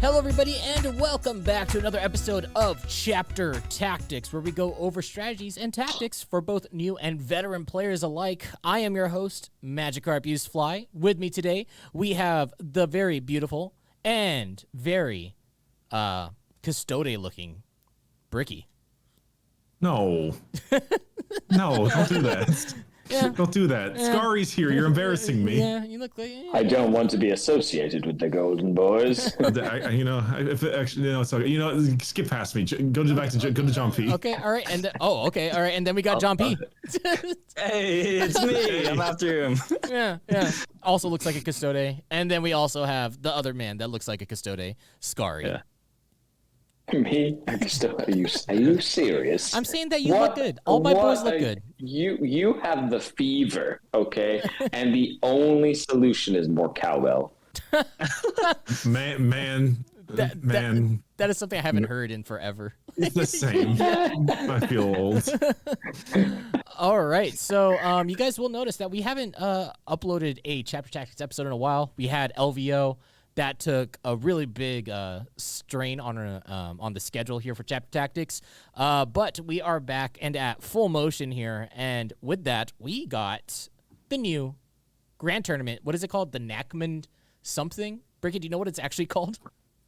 Hello, everybody, and welcome back to another episode of Chapter Tactics, where we go over strategies and tactics for both new and veteran players alike. I am your host, Magikarp Usefly. With me today, we have the very beautiful and very custode-looking Bricky. No. No, don't do that. Yeah. Don't do that. Yeah. Scary's here. You're embarrassing me. Yeah, you look like... Yeah. I don't want to be associated with the Golden Boys. Skip past me. Go to John P. Okay, all right. And all right. And then we got John P. Hey, it's me. I'm after him. Yeah. Also looks like a custode. And then we also have the other man that looks like a custode, Scary. Yeah. Me? Are you serious? I'm saying that you look good. All my boys look good. You have the fever, okay? And the only solution is more cowbell. Man. That is something I haven't heard in forever. It's the same. I feel old. All right. So you guys will notice that we haven't uploaded a Chapter Tactics episode in a while. We had LVO. That took a really big strain on the schedule here for Chapter Tactics. But we are back and at full motion here. And with that, we got the new Grand Tournament. What is it called? The Nakman something? Bricky, do you know what it's actually called?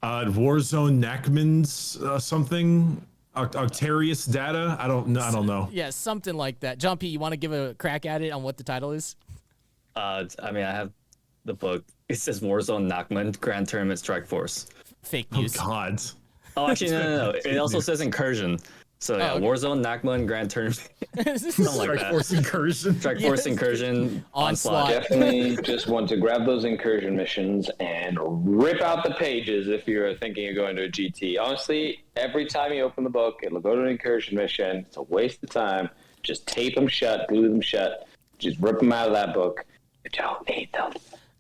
Warzone Nakman's something. Octarius data? I don't know. Yeah, something like that. John P., you want to give a crack at it on what the title is? I have the book. It says Warzone Nakman Grand Tournament Strike Force. Fake news. Oh, God. Oh, actually, no. It also says Incursion. So, yeah, okay. Warzone Nakman Grand Tournament. Something like that. Force Incursion. Strike Force Incursion. Onslaught. Definitely just want to grab those incursion missions and rip out the pages if you're thinking of going to a GT. Honestly, every time you open the book, it'll go to an incursion mission. It's a waste of time. Just tape them shut, glue them shut. Just rip them out of that book. You don't need them.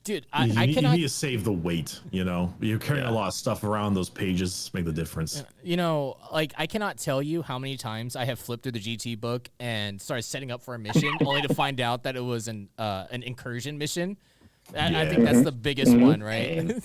Dude, you need to save the weight, You're carrying a lot of stuff around. Those pages make the difference. I cannot tell you how many times I have flipped through the GT book and started setting up for a mission only to find out that it was an incursion mission. I think that's the biggest one, right?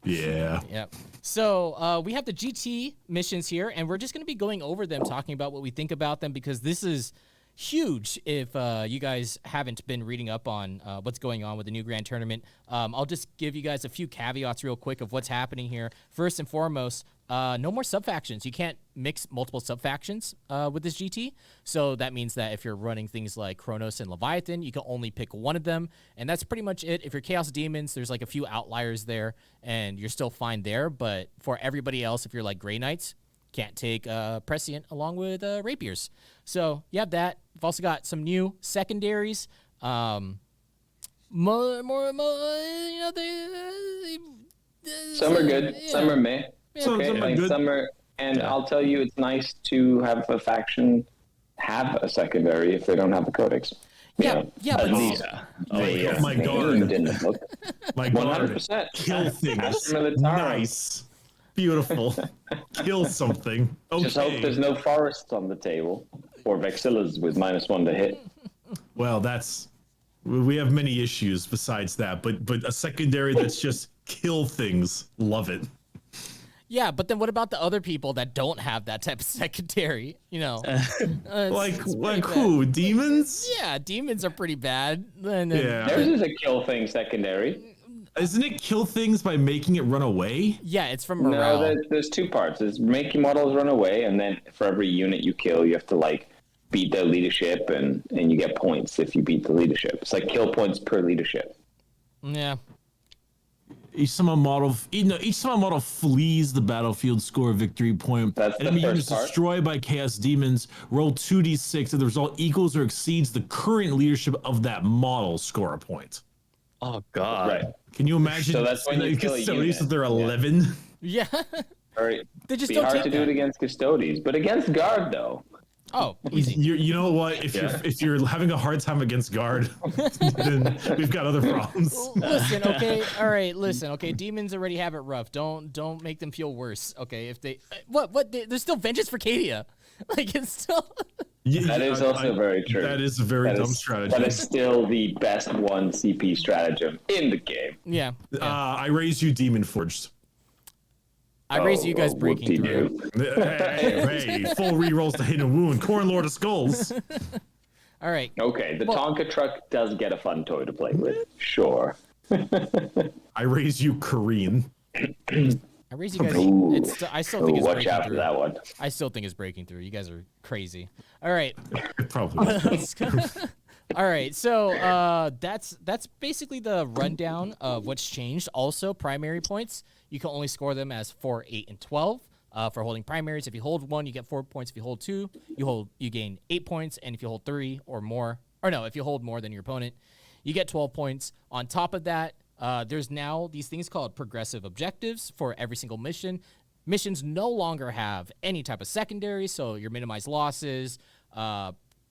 Yeah. Yep. So we have the GT missions here, and we're just going to be going over them, talking about what we think about them, because this is huge if you guys haven't been reading up on what's going on with the new Grand Tournament. I'll just give you guys a few caveats real quick of what's happening here. First and foremost, no more sub-factions. You can't mix multiple sub-factions with this GT. So that means that if you're running things like Kronos and Leviathan, you can only pick one of them. And that's pretty much it. If you're Chaos Demons, there's like a few outliers there, and you're still fine there. But for everybody else, if you're like Grey Knights, can't take Prescient along with Rapiers. So you have that. We've also got some new secondaries. Some are good. Yeah. Some are meh. Yeah. Okay, some are, and I'll tell you, it's nice to have a faction have a secondary if they don't have a codex. Yeah, at least My guard. in the book. My guard. 100%. Kill things. Nice. Beautiful. Kill something. Okay. Just hope there's no forests on the table or Vexillas with -1 to hit. Well, we have many issues besides that, but a secondary that's just kill things. Love it. Yeah, but then what about the other people that don't have that type of secondary? Like who? Demons? Yeah, demons are pretty bad. Theirs is a kill thing secondary. Isn't it kill things by making it run away? Yeah, it's from morale. No, there's two parts. It's making models run away, and then for every unit you kill, you have to beat their leadership, and you get points if you beat the leadership. It's like kill points per leadership. Yeah. Each summon model flees the battlefield, score a victory point. That's the enemy first units part. destroyed by Chaos Demons. Roll 2d6, and the result equals or exceeds the current leadership of that model. Score a point. Oh, God. Right. Can you imagine? So that's when you kill a unit. If they're 11. Yeah. All right. They just be don't hard take to do that. it against Custodes, but against Guard though. Oh, easy. You know what? If you're having a hard time against Guard, then we've got other problems. Listen, okay, all right. Listen, okay. Demons already have it rough. Don't make them feel worse. Okay, if they there's still vengeance for Cadia. Like it's still. That is also very true. That is a very dumb strategy. That is still the best one CP stratagem in the game. Yeah. I raise you Demon Forged. I raised you guys breaking through. whoop-de-doo. Hey, full rerolls to Hidden Wound. Corn Lord of Skulls. All right. Okay, the Tonka truck does get a fun toy to play with. Sure. I raise you Kareen. I raised you guys. Ooh. I still think it's Watch breaking out through. for that one. I still think it's breaking through. You guys are crazy. All right. Probably. Let's go. All right. So that's basically the rundown of what's changed. Also, primary points. You can only score them as 4, 8, and 12. For holding primaries, if you hold 1, you get 4 points. If you hold 2, you gain 8 points. And if you hold 3 or more, if you hold more than your opponent, you get 12 points. On top of that, there's now these things called progressive objectives for every single mission. Missions no longer have any type of secondary, so your minimized losses,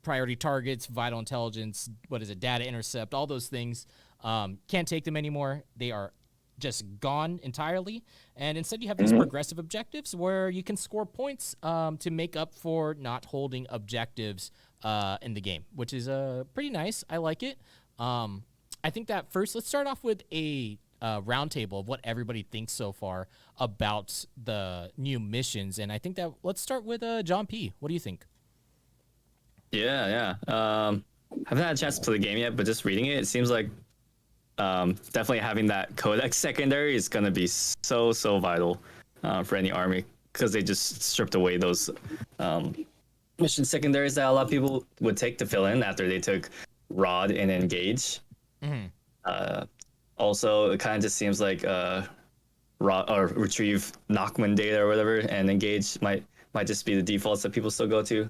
priority targets, vital intelligence, data intercept, all those things. Can't take them anymore. They are just gone entirely. And instead you have these progressive objectives where you can score points to make up for not holding objectives in the game, which is pretty nice. I like it. I think that first, let's start off with a roundtable of what everybody thinks so far about the new missions. And I think that let's start with John P. What do you think? Yeah. Haven't had a chance to play the game yet, but just reading it, it seems like definitely having that codex secondary is going to be so vital for any army, because they just stripped away those mission secondaries that a lot of people would take to fill in after they took Rod and Engage. Also, it kind of just seems like retrieve Nachman data or whatever, and Engage might just be the defaults that people still go to.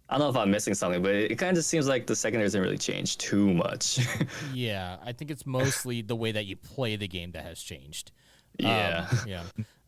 I don't know if I'm missing something, but it kind of just seems like the secondaries didn't really change too much. Yeah, I think it's mostly the way that you play the game that has changed. Yeah.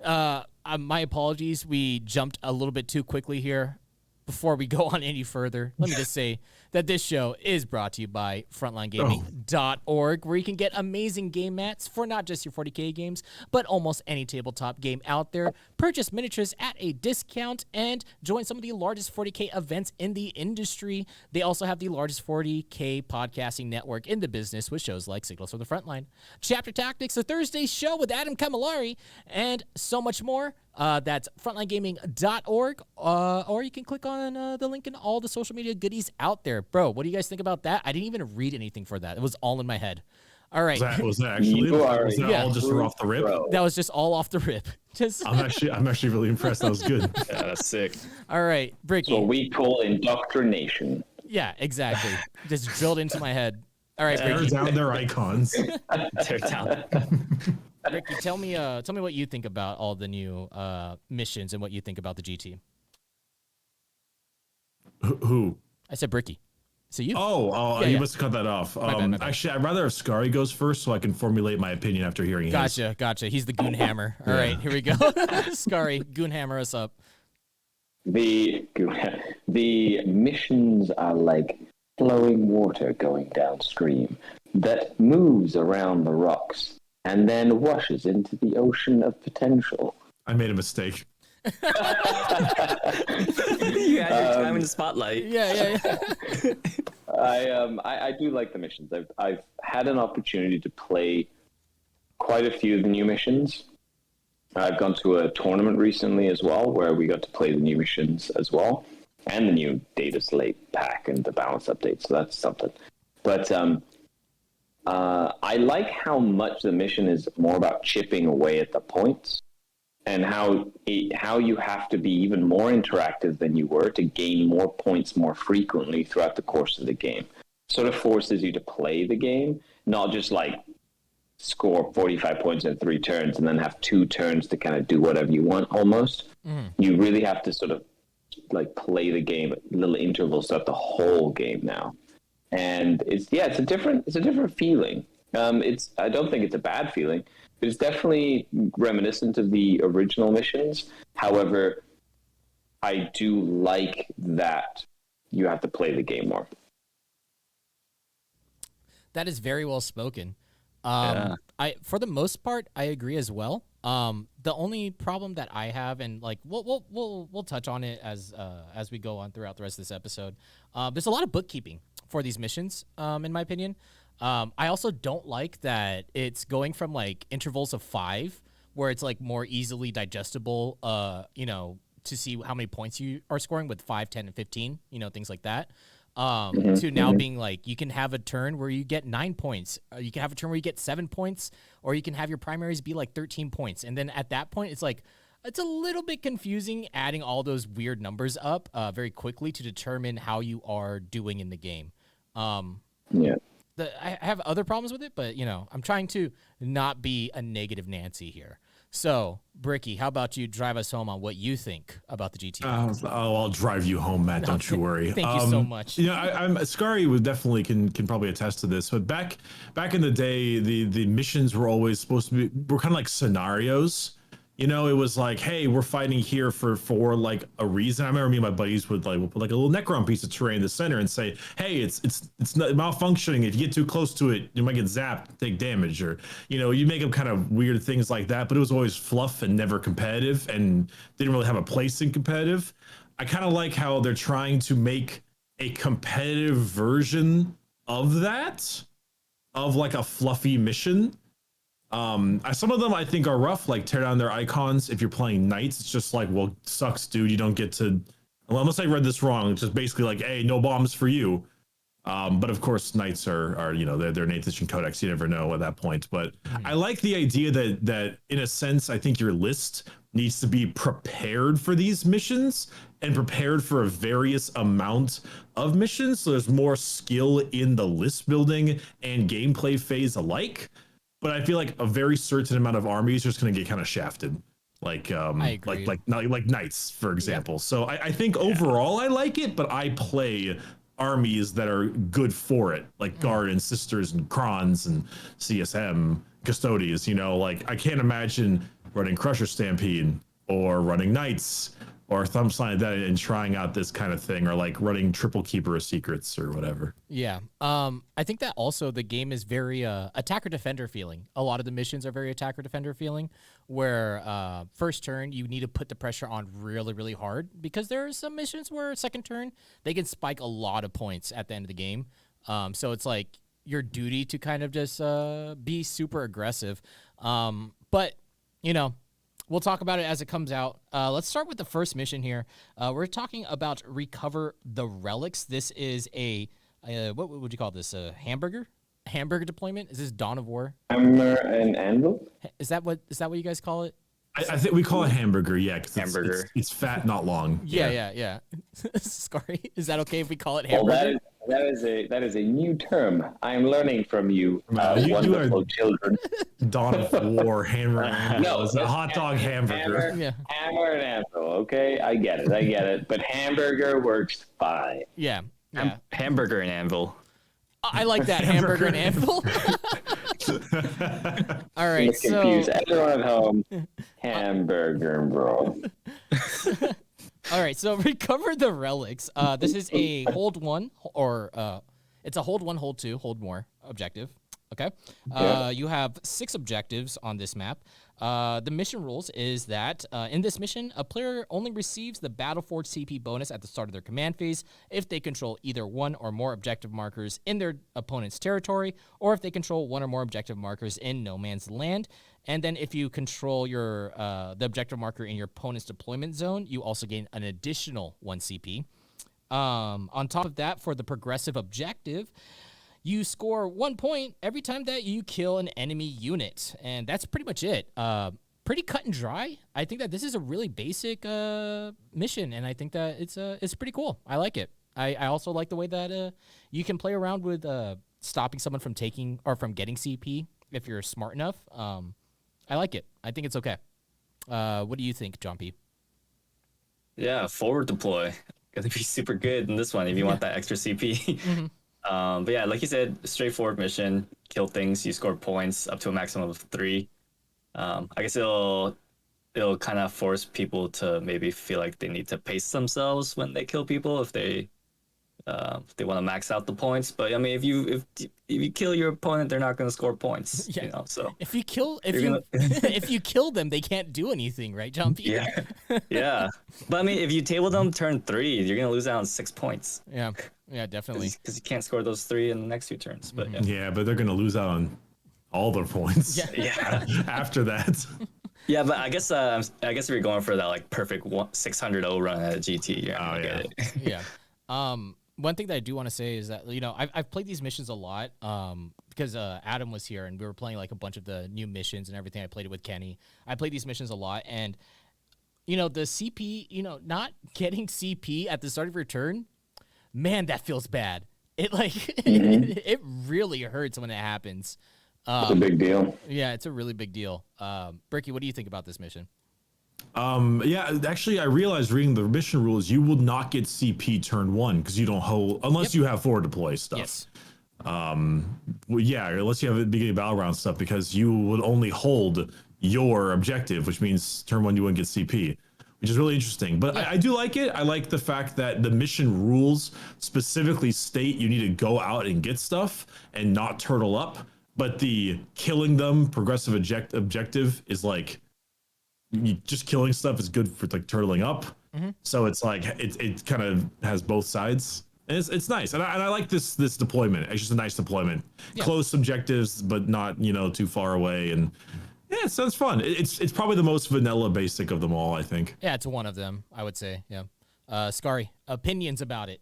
My apologies. We jumped a little bit too quickly here. Before we go on any further, let me just say that this show is brought to you by FrontlineGaming.org, where you can get amazing game mats for not just your 40K games, but almost any tabletop game out there. Purchase miniatures at a discount and join some of the largest 40K events in the industry. They also have the largest 40K podcasting network in the business with shows like Signals from the Frontline, Chapter Tactics, the Thursday show with Adam Camilleri, and so much more. That's frontlinegaming.org, or you can click on the link in all the social media goodies out there. Bro, what do you guys think about that? I didn't even read anything for that. It was all in my head. All right. Was that actually? Was that all just off the rip? That was just all off the rip. I'm actually really impressed. That was good. Yeah, that's sick. All right, Bricky. So we call indoctrination. Yeah, exactly. Just drilled into my head. All right, Tear Bricky. down their icons. Tear down. Ricky, tell me what you think about all the new missions and what you think about the GT. Who? I said Bricky. So you? Oh, you must have cut that off. My bad. Actually, I'd rather have Scouring goes first so I can formulate my opinion after hearing his. Gotcha. He's the goon hammer. All right, here we go. Scouring, goon hammer us up. The missions are like flowing water going downstream that moves around the rocks and then washes into the ocean of potential. I made a mistake. You had your time in the spotlight. Yeah. I do like the missions. I've had an opportunity to play quite a few of the new missions. I've gone to a tournament recently as well, where we got to play the new missions as well, and the new data slate pack and the balance update. So that's something. But I like how much the mission is more about chipping away at the points, and how you have to be even more interactive than you were to gain more points more frequently throughout the course of the game. Sort of forces you to play the game, not just like score 45 points in 3 turns and then have 2 turns to kind of do whatever you want almost. You really have to sort of like play the game at little intervals throughout the whole game now. And it's a different feeling. I don't think it's a bad feeling. It's definitely reminiscent of the original missions. However, I do like that you have to play the game more. That is very well spoken. For the most part, I agree as well. The only problem that I have, and like we'll touch on it as we go on throughout the rest of this episode. There's a lot of bookkeeping for these missions, in my opinion. I also don't like that it's going from like intervals of 5, where it's like more easily digestible, to see how many points you are scoring with 5, 10, and 15, things like that. To now being like, you can have a turn where you get 9 points, you can have a turn where you get 7 points, or you can have your primaries be like 13 points. And then at that point, it's like, it's a little bit confusing adding all those weird numbers up very quickly to determine how you are doing in the game. Yeah. I have other problems with it, but I'm trying to not be a negative Nancy here. So, Bricky, how about you drive us home on what you think about the GT? I'll drive you home, Matt. Don't you worry. Thank you so much. I'm Scouring would definitely can probably attest to this. But back in the day, the missions were always supposed to be kind of like scenarios. It was like, hey, we're fighting here for like a reason. I remember me and my buddies would we'll put like a little Necron piece of terrain in the center and say, hey, it's not malfunctioning. If you get too close to it, you might get zapped, take damage, or you make up kind of weird things like that. But it was always fluff and never competitive, and didn't really have a place in competitive. I kind of like how they're trying to make a competitive version of that, of like a fluffy mission. Some of them I think are rough, like tear down their icons. If you're playing knights, it's just like, well, sucks, dude. You don't get to, well, unless I read this wrong, it's just basically like, hey, no bombs for you. But of course, knights are they're an 8th edition codex. You never know at that point. But I like the idea that in a sense, I think your list needs to be prepared for these missions and prepared for a various amount of missions. So there's more skill in the list building and gameplay phase alike. But I feel like a very certain amount of armies are just going to get kind of shafted, like knights, for example. Yeah. So I think overall I like it, but I play armies that are good for it, like Guard and Sisters and Krons and CSM Custodians. I can't imagine running Crusher Stampede or running Knights or something like that and trying out this kind of thing, or like running Triple Keeper of Secrets or whatever. Yeah. I think that also the game is very attacker-defender feeling. A lot of the missions are very attacker-defender feeling, where first turn, you need to put the pressure on really, really hard, because there are some missions where second turn, they can spike a lot of points at the end of the game. So it's like your duty to kind of just be super aggressive. But, we'll talk about it as it comes out. Let's start with the first mission here. We're talking about Recover the Relics. This is a what would you call this? A hamburger deployment? Is this Dawn of War? Hammer and anvil? Is that what you guys call it? I think we call it hamburger. Yeah, because hamburger. It's fat, not long. Yeah. Scary. Is that okay if we call it hamburger? Well, that is a new term. I am learning from you, wonderful children. Dawn of War, hammer and anvil. It's a hot dog hamburger. Hammer and anvil. Okay, I get it. But hamburger works fine. Yeah. Hamburger and anvil. I like that, hamburger and anvil. All right, so confuse everyone at home. Hamburger, bro. All right, so Recover the Relics. This is a hold one, or it's a hold one, hold two, hold more objective. Okay. You have 6 objectives on this map. The mission rules is that in this mission, a player only receives the Battleforge CP bonus at the start of their command phase if they control either one or more objective markers in their opponent's territory, or if they control one or more objective markers in no man's land. And then if you control your the objective marker in your opponent's deployment zone, you also gain an additional 1 CP. On top of that, for the progressive objective, you score 1 point every time that you kill an enemy unit. And that's pretty much it. Pretty cut and dry. I think that this is a really basic mission, and I think that it's pretty cool. I like it. I also like the way that you can play around with stopping someone from taking or from getting CP if you're smart enough. I like it. I think it's okay. What do you think, John P? Yeah, forward deploy. Gonna be super good in this one if you want that extra CP. Mm-hmm. But yeah, like you said, straightforward mission, kill things, you score points up to a maximum of 3. I guess it'll kind of force people to maybe feel like they need to pace themselves when they kill people if they want to max out the points. But I mean, if you kill your opponent, they're not going to score points. Yeah. So if you kill them, they can't do anything, right, John P? Yeah. Yeah. But I mean, if you table them turn 3, you're going to lose out on 6 points. Yeah. Yeah, definitely. Because you can't score those 3 in the next 2 turns. But yeah, but they're going to lose out on all their points. Yeah. After that. Yeah, but I guess if you're going for that like perfect 600 run at a GT, yeah, I get it. Yeah. One thing that I do want to say is that, you know, I've played these missions a lot because Adam was here and we were playing like a bunch of the new missions and everything. I played it with Kenny. I played these missions a lot, and you know, the CP, you know, not getting CP at the start of your turn, man, that feels bad. It like it really hurts when it happens. It's a big deal. Yeah, it's a really big deal. Bricky, what do you think about this mission? Yeah, actually, I realized reading the mission rules, you will not get CP turn 1 because you don't hold unless you have forward deploy stuff. Yes. Well, yeah, unless you have a beginning battle round stuff, because you would only hold your objective, which means turn 1 you wouldn't get CP, which is really interesting. But I do like it. I like the fact that the mission rules specifically state you need to go out and get stuff and not turtle up. But the killing them progressive objective is like, just killing stuff is good for like turtling up. So it's like it kind of has both sides. And it's nice, and I like this deployment. It's just a nice deployment. Yeah. Close objectives, but not, you know, too far away. And yeah, it sounds fun. It's probably the most vanilla basic of them all, I think. Yeah, it's one of them, I would say. Yeah. Scary, opinions about it?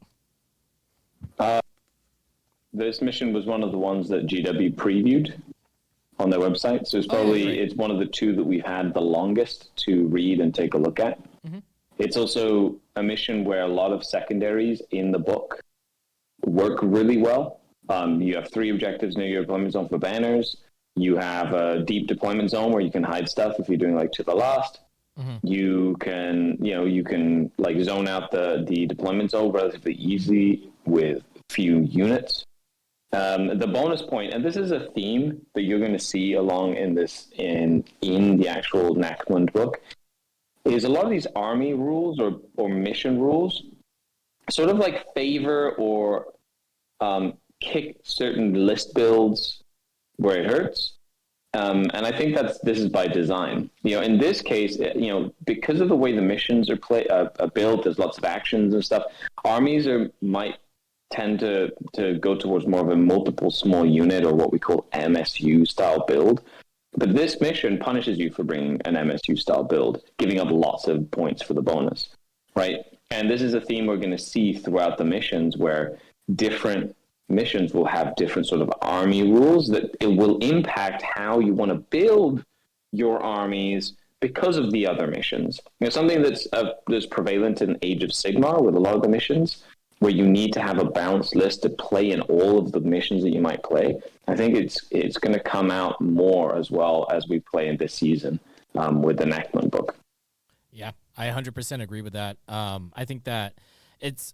This mission was one of the ones that GW previewed on their website, so it's probably it's one of the two that we've had the longest to read and take a look at. It's also a mission where a lot of secondaries in the book work really well. You have 3 objectives near your deployment zone for banners. You have a deep deployment zone where you can hide stuff if you're doing like to the last. You can like zone out the deployment zone relatively easily with few units. The bonus point, and this is a theme that you're going to see along in the actual Nackland book, is a lot of these army rules or mission rules sort of like favor or kick certain list builds where it hurts. And I think this is by design. You know, in this case, you know, because of the way the missions are built, there's lots of actions and stuff. Armies might tend to go towards more of a multiple small unit, or what we call MSU style build. But this mission punishes you for bringing an MSU style build, giving up lots of points for the bonus, right? And this is a theme we're going to see throughout the missions, where different missions will have different sort of army rules that it will impact how you want to build your armies because of the other missions. You know, something that's prevalent in Age of Sigmar with a lot of the missions, where you need to have a balanced list to play in all of the missions that you might play. I think it's going to come out more as well as we play in this season with the Nackland book. Yeah, I 100% agree with that. I think that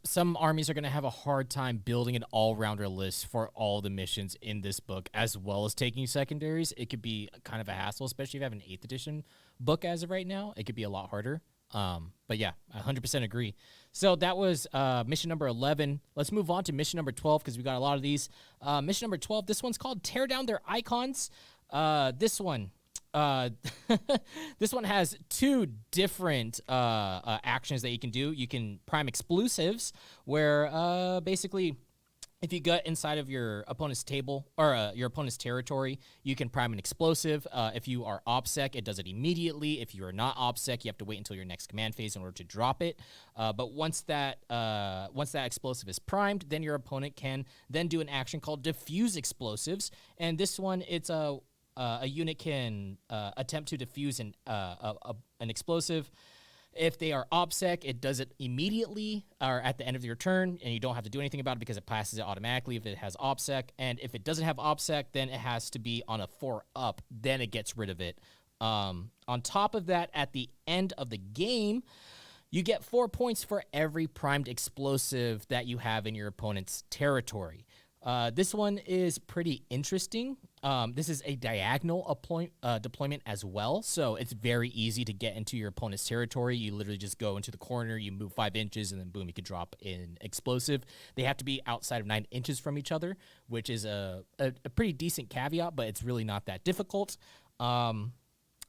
some armies are going to have a hard time building an all-rounder list for all the missions in this book, as well as taking secondaries. It could be kind of a hassle, especially if you have an 8th edition book as of right now. It could be a lot harder. But yeah, I 100% agree. So that was mission number 11. Let's move on to mission number 12, because we got a lot of these. Mission number 12, this one's called Tear Down Their Icons. This one has 2 different actions that you can do. You can prime explosives, where basically if you get inside of your opponent's table or your opponent's territory, you can prime an explosive. If you are OPSEC, it does it immediately. If you are not OPSEC, you have to wait until your next command phase in order to drop it. But once that explosive is primed, then your opponent can then do an action called Diffuse Explosives. And this one, it's a unit can attempt to defuse an explosive. If they are OPSEC, it does it immediately or at the end of your turn, and you don't have to do anything about it because it passes it automatically if it has OPSEC. And if it doesn't have OPSEC, then it has to be on a 4-up. Then it gets rid of it. On top of that, at the end of the game, you get 4 points for every primed explosive that you have in your opponent's territory. This one is pretty interesting. This is a diagonal deployment as well, so it's very easy to get into your opponent's territory. You literally just go into the corner, you move 5 inches, and then boom, you can drop in explosive. They have to be outside of 9 inches from each other, which is a pretty decent caveat, but it's really not that difficult.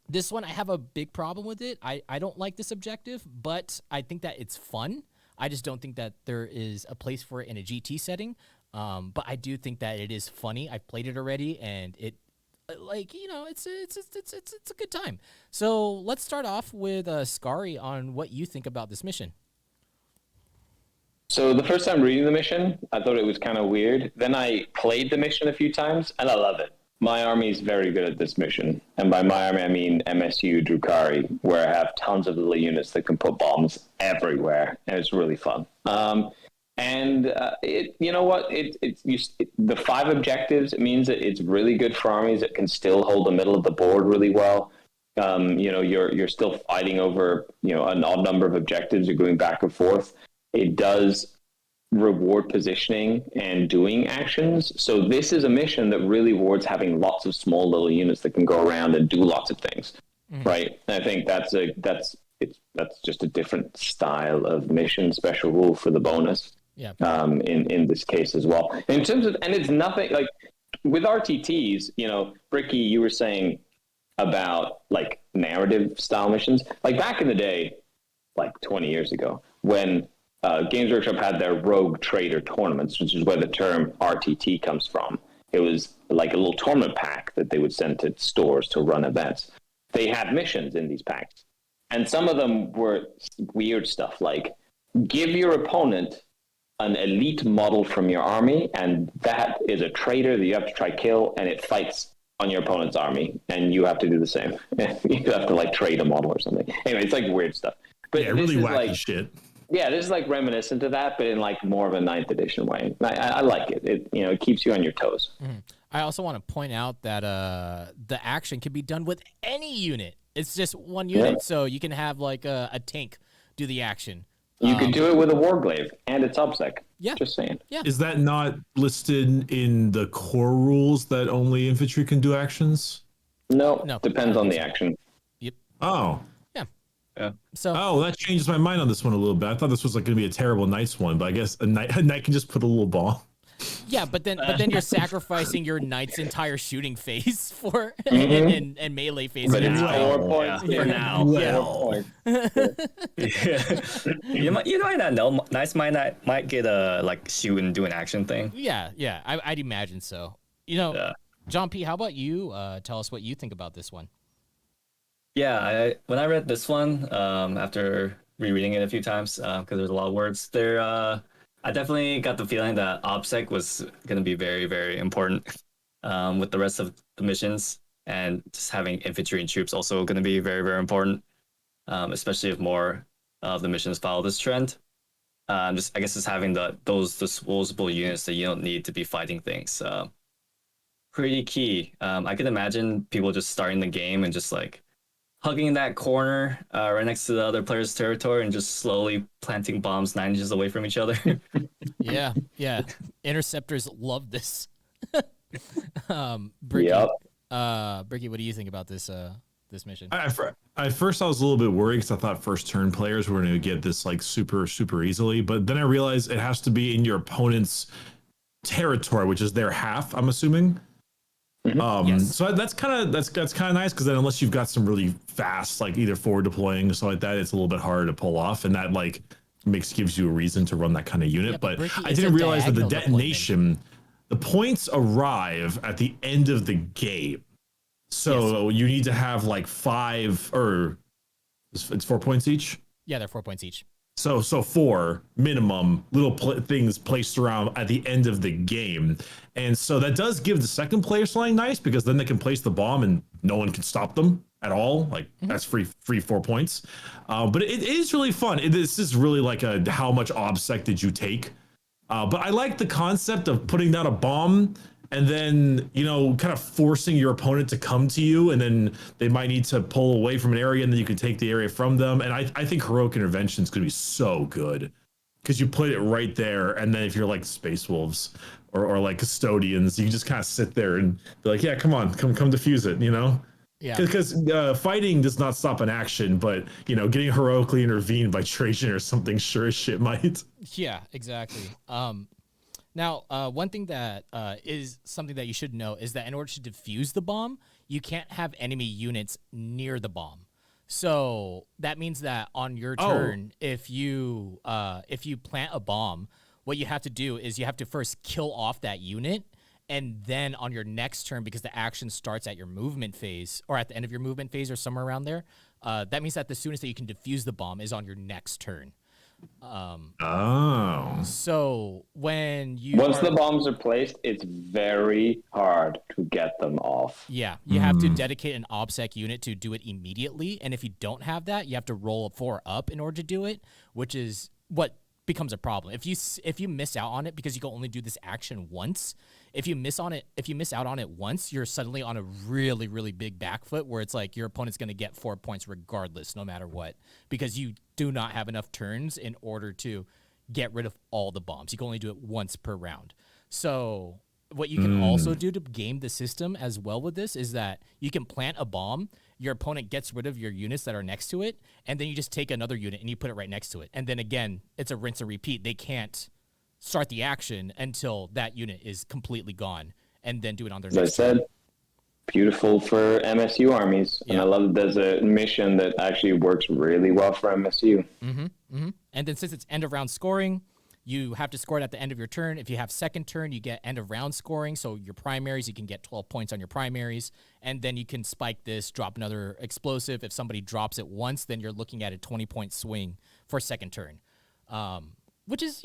This one, I have a big problem with it. I don't like this objective, but I think that it's fun. I just don't think that there is a place for it in a GT setting. But I do think that it is funny. I've played it already, and like, you know, it's a good time. So let's start off with Scary on what you think about this mission. So the first time reading the mission, I thought it was kind of weird. Then I played the mission a few times, and I love it. My army is very good at this mission. And by my army, I mean MSU Drukari, where I have tons of little units that can put bombs everywhere, and it's really fun. You know what? The 5 objectives, it means that it's really good for armies that can still hold the middle of the board really well. You know, you're still fighting over, you know, an odd number of objectives. You're going back and forth. It does reward positioning and doing actions. So this is a mission that really rewards having lots of small little units that can go around and do lots of things, right? And I think that's just a different style of mission, special rule for the bonus. Yeah. In this case as well. In terms of, and it's nothing like with RTTs, you know, Bricky, you were saying about like narrative style missions, like back in the day, like 20 years ago, when Games Workshop had their Rogue Trader tournaments, which is where the term RTT comes from. It was like a little tournament pack that they would send to stores to run events. They had missions in these packs. And some of them were weird stuff like give your opponent an elite model from your army, and that is a traitor that you have to try kill, and it fights on your opponent's army, and you have to do the same. You have to like trade a model or something. Anyway, it's like weird stuff. But yeah, really wacky like, shit. Yeah, this is like reminiscent of that, but in like more of a 9th edition way. I like it. It, you know, it keeps you on your toes. Mm-hmm. I also want to point out that the action can be done with any unit. It's just one unit, so you can have like a tank do the action. You could do it with a Warglaive and its OBSEC. Yeah. Just saying. Yeah. Is that not listed in the core rules that only infantry can do actions? No, No. depends on the action. Yep. Oh. Yeah. So. Oh, that changes my mind on this one a little bit. I thought this was like going to be a terrible Knights one, but I guess a knight can just put a little ball. Yeah, but then you're sacrificing your knight's entire shooting phase for and melee phase. But it's Well, 4 points. For now. Well. You might not know. Knights might get a like shoot and do an action thing. Yeah, I'd imagine so. You know, Yeah. John P., how about you? Tell us what you think about this one. Yeah, when I read this one, after rereading it a few times, because there's a lot of words there, I definitely got the feeling that OBSEC was going to be very, very important with the rest of the missions, and just having infantry and troops also going to be very, very important, especially if more of the missions follow this trend. I guess just having those disposable units that you don't need to be fighting things, pretty key. I can imagine people just starting the game and just like hugging that corner right next to the other player's territory and just slowly planting bombs 9 inches away from each other. Yeah. Interceptors love this. Bricky, Yep. Bricky, what do you think about this mission? At first, I was a little bit worried because I thought first turn players were going to get this like super easily, but then I realized it has to be in your opponent's territory, which is their half, I'm assuming. Yes. So that's kind of nice because then unless you've got some really fast like either forward deploying or something like that, it's a little bit harder to pull off, and that like gives you a reason to run that kind of unit. Yeah, but Bricky, I it's didn't a realize that the diagonal detonation, the points arrive at the end of the game. So you need to have like 5 or it's 4 points each. Yeah, they're 4 points each. So 4 minimum little things placed around at the end of the game. And so that does give the second player something nice because then they can place the bomb and no one can stop them at all. Like that's free 4 points. But it is really fun. This is really like a how much OBSEC did you take? But I like the concept of putting down a bomb and then, you know, kind of forcing your opponent to come to you, and then they might need to pull away from an area, and then you can take the area from them. And I think Heroic Intervention is going to be so good because you put it right there, and then if you're like Space Wolves or like Custodians, you just kind of sit there and be like, yeah, come defuse it, you know? Yeah. Because fighting does not stop an action, but, you know, getting heroically intervened by Trajan or something sure as shit might. Yeah, exactly. Now, one thing that is something that you should know is that in order to defuse the bomb, you can't have enemy units near the bomb. So that means that on your turn, if you plant a bomb, what you have to do is you have to first kill off that unit, And then on your next turn, because the action starts at your movement phase or at the end of your movement phase or somewhere around there, that means that the soonest that you can defuse the bomb is on your next turn. So when you once the bombs are placed, it's very hard to get them off. Yeah, you have to dedicate an OBSEC unit to do it immediately, and if you don't have that, you have to roll a 4 up in order to do it, which is what becomes a problem. If you miss out on it because you can only do this action once, if you miss out on it once, you're suddenly on a really, really big back foot where it's like your opponent's going to get 4 points regardless, no matter what, because you do not have enough turns in order to get rid of all the bombs. You can only do it once per round. So what you can also do to game the system as well with this is that you can plant a bomb, your opponent gets rid of your units that are next to it, and then you just take another unit and you put it right next to it. And then again, it's a rinse and repeat. They can't start the action until that unit is completely gone and then do it on their next turn. Beautiful for MSU armies. Yeah. And I love that there's a mission that actually works really well for MSU. And then since it's end of round scoring, you have to score it at the end of your turn. If you have second turn, you get end of round scoring. So your primaries, you can get 12 points on your primaries. And then you can spike this, drop another explosive. If somebody drops it once, then you're looking at a 20-point swing for second turn, which is,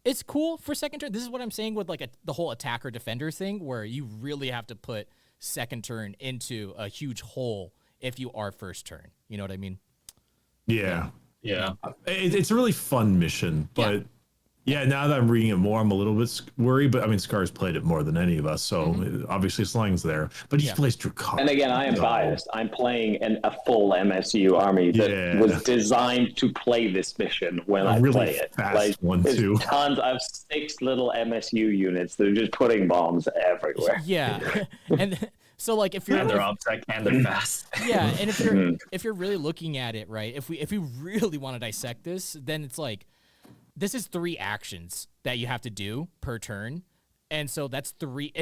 it's cool for second turn. This is what I'm saying with like the whole attacker defender thing, where you really have to put second turn into a huge hole if you are first turn. You know what I mean? Yeah. It's a really fun mission, but yeah, now that I'm reading it more, I'm a little bit worried. But I mean, Scar's played it more than any of us, so obviously slang's there. But he plays Drukhari. And again, I am biased. I'm playing a full MSU army that was designed to play this mission when I really play it. Fast one too. Tons. I have 6 little MSU units that are just putting bombs everywhere. Yeah, and so like if you're they're OBSEC and they're fast. Yeah, and if you're really looking at it, right? If we really want to dissect this, then it's like, this is 3 actions that you have to do per turn. And so that's 3,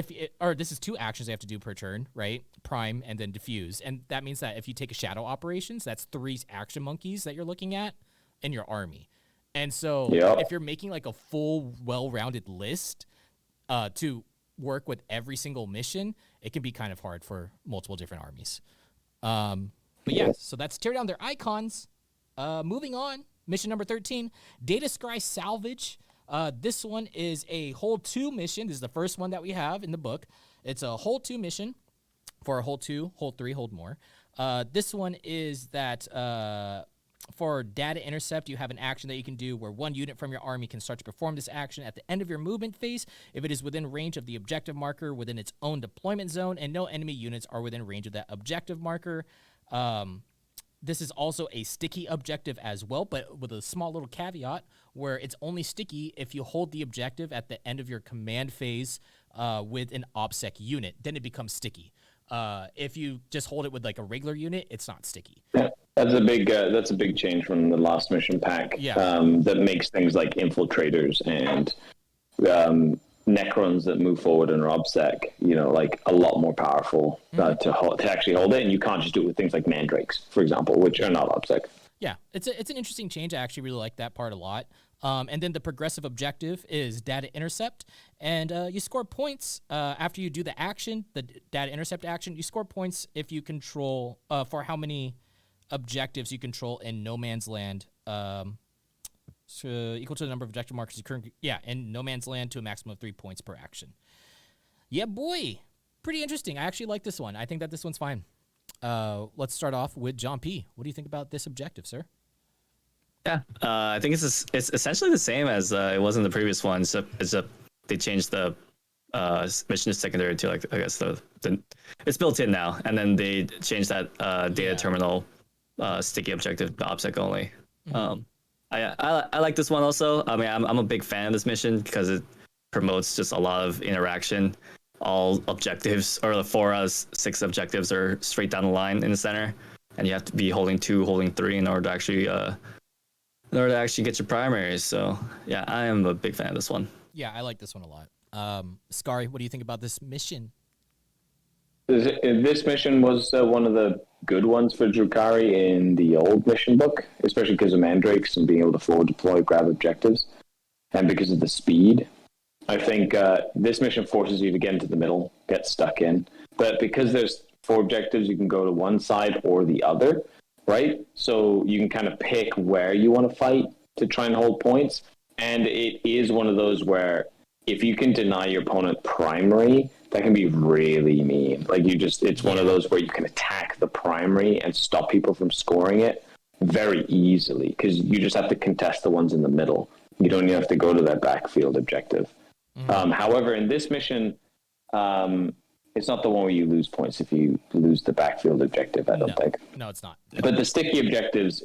this is 2 actions you have to do per turn, right? Prime and then diffuse. And that means that if you take a shadow operations, that's 3 action monkeys that you're looking at in your army. And so if you're making like a full, well-rounded list to work with every single mission, it can be kind of hard for multiple different armies. But yeah, so that's tear down their icons. Moving on. Mission number 13, Data Scry Salvage. This one is a Hold 2 mission. This is the first one that we have in the book. It's a Hold 2 mission for a Hold 2, Hold 3, Hold more. This one is that for Data Intercept, you have an action that you can do where 1 unit from your army can start to perform this action at the end of your movement phase if it is within range of the objective marker within its own deployment zone, and no enemy units are within range of that objective marker. This is also a sticky objective as well, but with a small little caveat where it's only sticky if you hold the objective at the end of your command phase with an OBSEC unit. Then it becomes sticky. If you just hold it with like a regular unit, it's not sticky. Yeah, that's a big change from the last mission pack. That makes things like infiltrators and Necrons that move forward and are OBSEC, like a lot more powerful to actually hold it, and you can't just do it with things like Mandrakes, for example, which are not OBSEC. Yeah, it's an interesting change. I actually really like that part a lot. And then the progressive objective is Data Intercept, and you score points after you do the action, the Data Intercept action. You score points if you control for how many objectives you control in No Man's Land. So equal to the number of objective markers you currently, in No Man's Land to a maximum of 3 points per action. Yeah, boy. Pretty interesting. I actually like this one. I think that this one's fine. Let's start off with John P. What do you think about this objective, sir? Yeah, I think it's essentially the same as it was in the previous one. So they changed the mission secondary to, like, I guess the it's built in now, and then they changed that data terminal sticky objective to OBSEC only. I like this one also. I mean, I'm a big fan of this mission because it promotes just a lot of interaction. All objectives, or the 4 out of 6 objectives, are straight down the line in the center, and you have to be holding 2, holding 3 in order to actually get your primaries. So yeah, I am a big fan of this one. Yeah, I like this one a lot. Scary, what do you think about this mission? This mission was one of the good ones for Drukhari in the old mission book, especially because of Mandrakes and being able to forward deploy, grab objectives, and because of the speed. I think this mission forces you to get into the middle, get stuck in. But because there's 4 objectives, you can go to one side or the other, right? So you can kind of pick where you want to fight to try and hold points. And it is one of those where if you can deny your opponent primary, that can be really mean. Like it's one of those where you can attack the primary and stop people from scoring it very easily because you just have to contest the ones in the middle. You don't even have to go to that backfield objective. However, in this mission, it's not the one where you lose points if you lose the backfield objective, I don't think. No, it's not. But the sticky objectives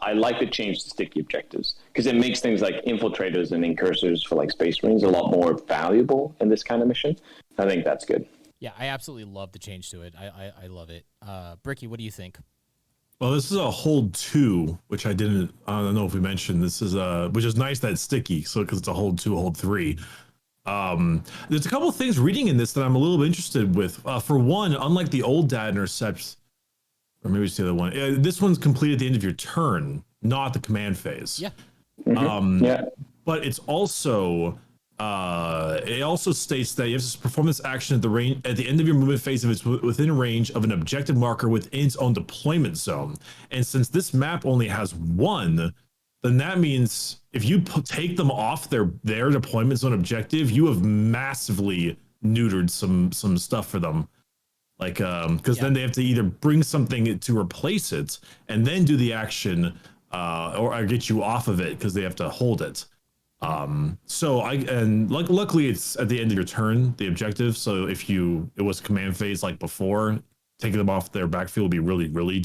I like to change the sticky objectives because it makes things like infiltrators and incursors for like Space Marines a lot more valuable in this kind of mission. I think that's good. Yeah, I absolutely love the change to it. I love it. Bricky, what do you think? Well, this is a hold 2, which I don't know if we mentioned. This is which is nice that it's sticky, so because it's a hold 2, hold 3. There's a couple of things reading in this that I'm a little bit interested with. For one, unlike the old data intercepts, or maybe it's the other one, this one's complete at the end of your turn, not the command phase. Yeah. But it's also it also states that you have to perform this action at the end of your movement phase if it's within range of an objective marker within its own deployment zone. And since this map only has 1, then that means if you take them off their deployment zone objective, you have massively neutered some stuff for them. Like, because then they have to either bring something to replace it and then do the action or get you off of it because they have to hold it. Luckily it's at the end of your turn, the objective. So if it was command phase like before, taking them off their backfield would be really, really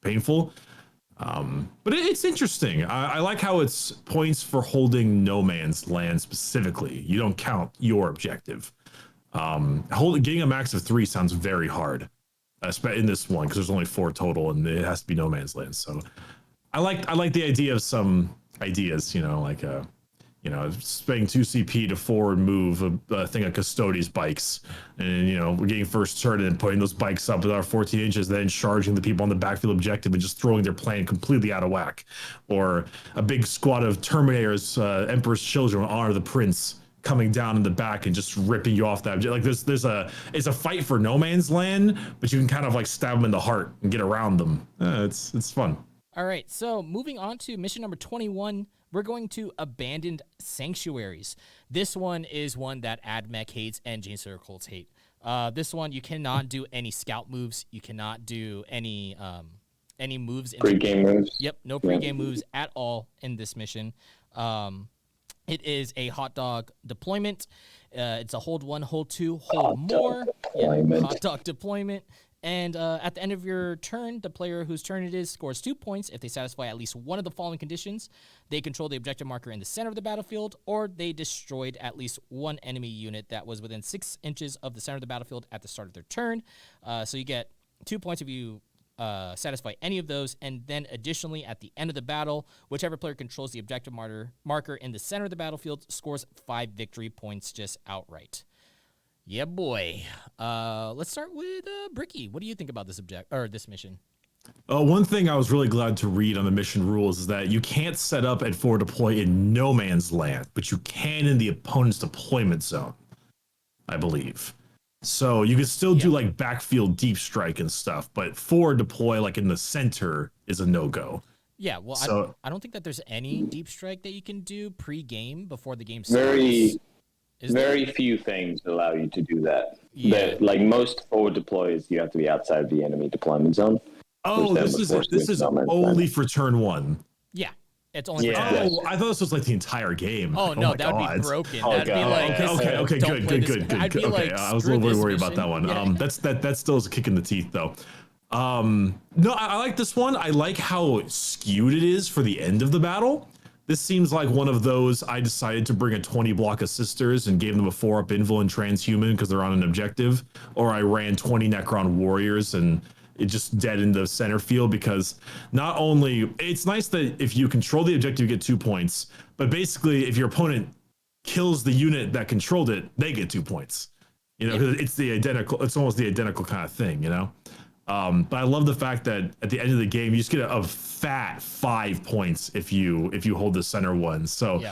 painful. But it's interesting. I like how it's points for holding no man's land specifically. You don't count your objective. Getting a max of 3 sounds very hard, in this one because there's only 4 total and it has to be no man's land. So I like the idea of some ideas, spending 2 CP to forward move a thing of Custodes bikes, and we're getting first turn and putting those bikes up with our 14 inches, then charging the people on the backfield objective and just throwing their plan completely out of whack, or a big squad of Terminators, Emperor's Children, Honor the Prince, coming down in the back and just ripping you off that object. Like it's a fight for no man's land, but you can kind of like stab them in the heart and get around them. It's fun. All right, so moving on to mission number 21. We're going to Abandoned Sanctuaries. This one is one that AdMech hates and Jane Circles hate. This one, you cannot do any scout moves. You cannot do any moves. Pre-game moves? Yep, no pre-game moves at all in this mission. It is a hot dog deployment. It's a hold 1, hold 2, hold more. Hot dog deployment. And at the end of your turn, the player whose turn it is scores 2 points if they satisfy at least one of the following conditions. They control the objective marker in the center of the battlefield, or they destroyed at least one enemy unit that was within 6 inches of the center of the battlefield at the start of their turn. So you get 2 points if you satisfy any of those. And then additionally, at the end of the battle, whichever player controls the objective marker in the center of the battlefield scores 5 victory points just outright. Yeah, boy. Let's start with Bricky. What do you think about this mission? One thing I was really glad to read on the mission rules is that you can't set up and forward deploy in no man's land, but you can in the opponent's deployment zone, I believe. So you can still do like backfield deep strike and stuff, but forward deploy like in the center is a no-go. Yeah, well, so, I don't think that there's any deep strike that you can do pre-game before the game starts. Very few things allow you to do that. Yeah. Like most forward deploys, you have to be outside of the enemy deployment zone. Oh, this is only for turn 1. Yeah, it's only. For turn I thought this was like the entire game. Oh no, that would be broken. That'd be like okay, good. Okay, like, I was a little worried about that one. Yeah. That still is a kick in the teeth though. No, I like this one. I like how skewed it is for the end of the battle. This seems like one of those I decided to bring a 20 block of sisters and gave them a 4-up invul and transhuman because they're on an objective, or I ran 20 Necron warriors and it just dead in the center field because not only it's nice that if you control the objective, you get 2 points, but basically if your opponent kills the unit that controlled it, they get 2 points. It's almost the identical kind of thing, But I love the fact that at the end of the game, you just get a fat 5 points if you hold the center one. So,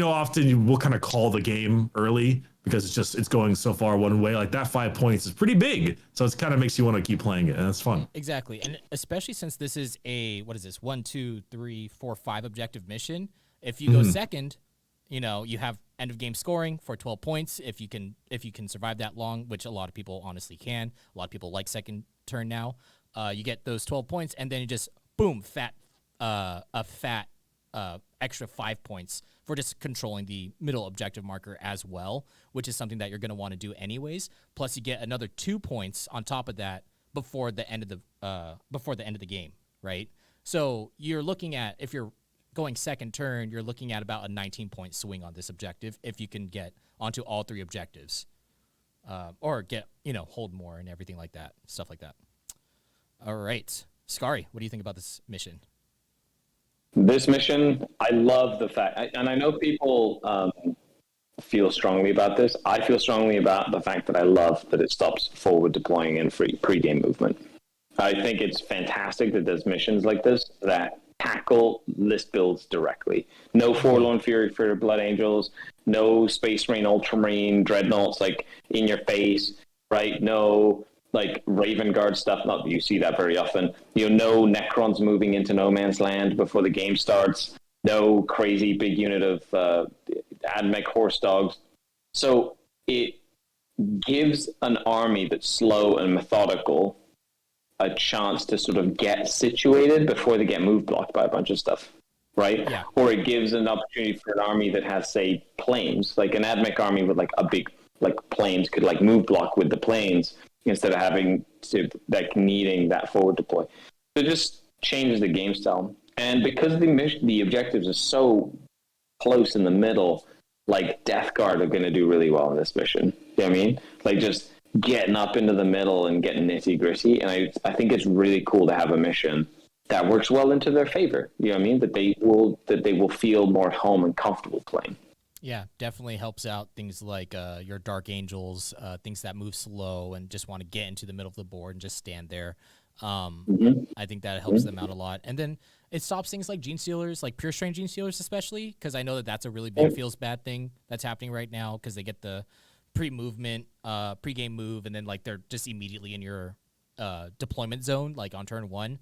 often we'll kind of call the game early because it's going so far one way. Like that 5 points is pretty big. So it kind of makes you want to keep playing it, and it's fun. Exactly. And especially since this is a, 1, 2, 3, 4, 5 objective mission. If you go second, you have end of game scoring for 12 points. If you can survive that long, which a lot of people honestly can. A lot of people like second turn now. You get those 12 points, and then you just boom, extra 5 points for just controlling the middle objective marker as well, which is something that you're going to want to do anyways. Plus, you get another 2 points on top of that before the end of the game, right? So you're looking at, if you're going second turn, you're looking at about a 19-point swing on this objective if you can get onto all 3 objectives, or get hold more and everything like that, stuff like that. All right, Scouring, what do you think about this mission? This mission, I love the fact, and I know people feel strongly about this. I feel strongly about the fact that I love that it stops forward deploying and pre-game movement. I think it's fantastic that there's missions like this that tackle list builds directly. No Forlorn Fury for Blood Angels, no Space Marine, Ultramarine, Dreadnoughts like in your face, right? No like Raven Guard stuff, not that you see that very often. No Necrons moving into no man's land before the game starts. No crazy big unit of AdMech horse dogs. So it gives an army that's slow and methodical a chance to sort of get situated before they get move blocked by a bunch of stuff, right? Yeah. Or it gives an opportunity for an army that has, say, planes, like an AdMech army with like a big like planes could like move block with the planes instead of having to like needing that forward deploy. So it just changes the game style. And because the objectives are so close in the middle, like Death Guard are going to do really well in this mission. You know what I mean? Like just getting up into the middle and getting nitty gritty. And I think it's really cool to have a mission that works well into their favor. You know what I mean? That they will feel more at home and comfortable playing. Yeah, definitely helps out things like your Dark Angels, things that move slow and just want to get into the middle of the board and just stand there. I think that helps them out a lot. And then it stops things like Gene Stealers, like Pure Strain Gene Stealers especially, because I know that that's a really big feels bad thing that's happening right now because they get the pre-movement, pre-game move, and then like they're just immediately in your deployment zone, like on turn 1.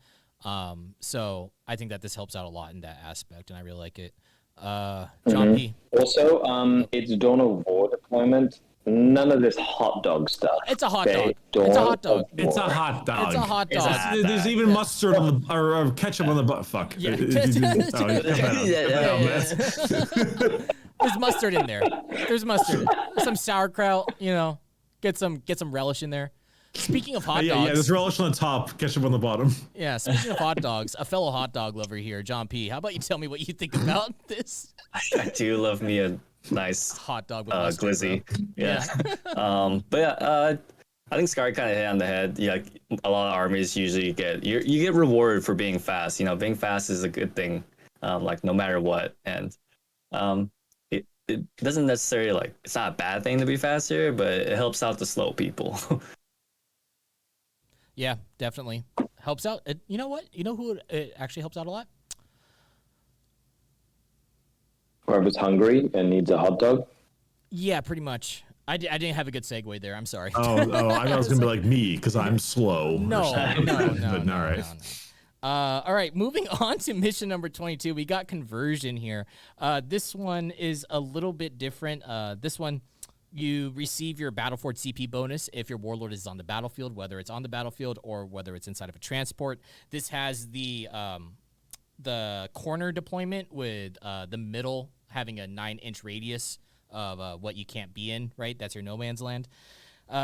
So I think that this helps out a lot in that aspect, and I really like it. John P. Also, it's Dawn of War deployment. None of this hot dog stuff. It's a hot dog. Dawn It's a hot dog. It's a hot dog. It's a hot dog. There's even mustard on the, or ketchup on the butt. Fuck. Yeah. There's mustard in there. There's mustard. Some sauerkraut. Get some relish in there. Speaking of hot dogs, yeah, there's relish on the top, ketchup on the bottom. Yeah, speaking of hot dogs, a fellow hot dog lover here, John P. How about you tell me what you think about this? I do love me a nice hot dog with mustard, glizzy. bro. Yeah. I think Scar kind of hit on the head. Yeah, a lot of armies usually you get rewarded for being fast. Being fast is a good thing, like no matter what. And it doesn't necessarily it's not a bad thing to be faster, but it helps out the slow people. Yeah, definitely helps out. You know what? You know who it actually helps out a lot? Whoever's hungry and needs a hot dog. Yeah, pretty much. I didn't have a good segue there. I'm sorry. Oh, I thought it was gonna be like me because I'm slow. No. But all right. All right, moving on to mission number 22. We got conversion here. This one is a little bit different. This one, you receive your Battleford CP bonus if your Warlord is on the battlefield, whether it's on the battlefield or whether it's inside of a transport. This has the corner deployment with the middle having a 9-inch radius of what you can't be in, right? That's your no man's land.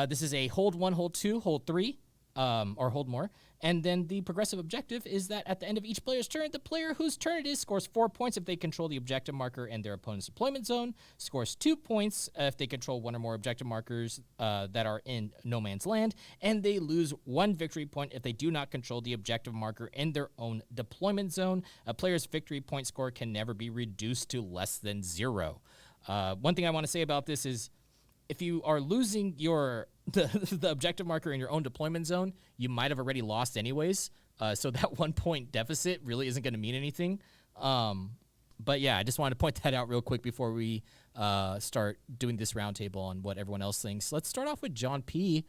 This is a hold 1, hold 2, hold 3, or hold more. And then the progressive objective is that at the end of each player's turn, the player whose turn it is scores 4 points if they control the objective marker in their opponent's deployment zone, scores 2 points if they control one or more objective markers that are in no man's land, and they lose 1 victory point if they do not control the objective marker in their own deployment zone. A player's victory point score can never be reduced to less than 0. One thing I want to say about this is if you are losing the objective marker in your own deployment zone, you might have already lost anyways. So that 1 point deficit really isn't going to mean anything. But yeah, I just wanted to point that out real quick before we start doing this roundtable on what everyone else thinks. Let's start off with John P.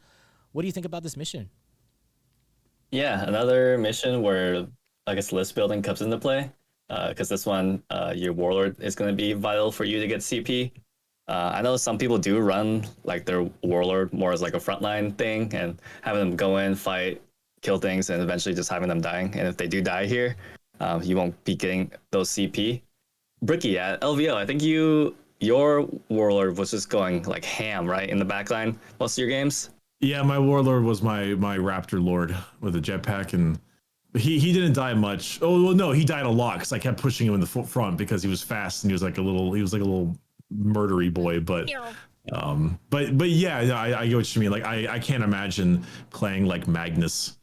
What do you think about this mission? Yeah, another mission where I guess list building comes into play. Because this one, your warlord is going to be vital for you to get CP. I know some people do run like their warlord more as like a frontline thing and having them go in, fight, kill things, and eventually just having them dying. And if they do die here, you won't be getting those CP. Bricky at LVO, I think your warlord was just going like ham, right, in the backline most of your games. Yeah, my warlord was my raptor lord with a jetpack, and he didn't die much. Oh well, no, he died a lot because I kept pushing him in the front because he was fast and he was like a little murdery boy. But yeah, I get what you mean. Like I can't imagine playing like Magnus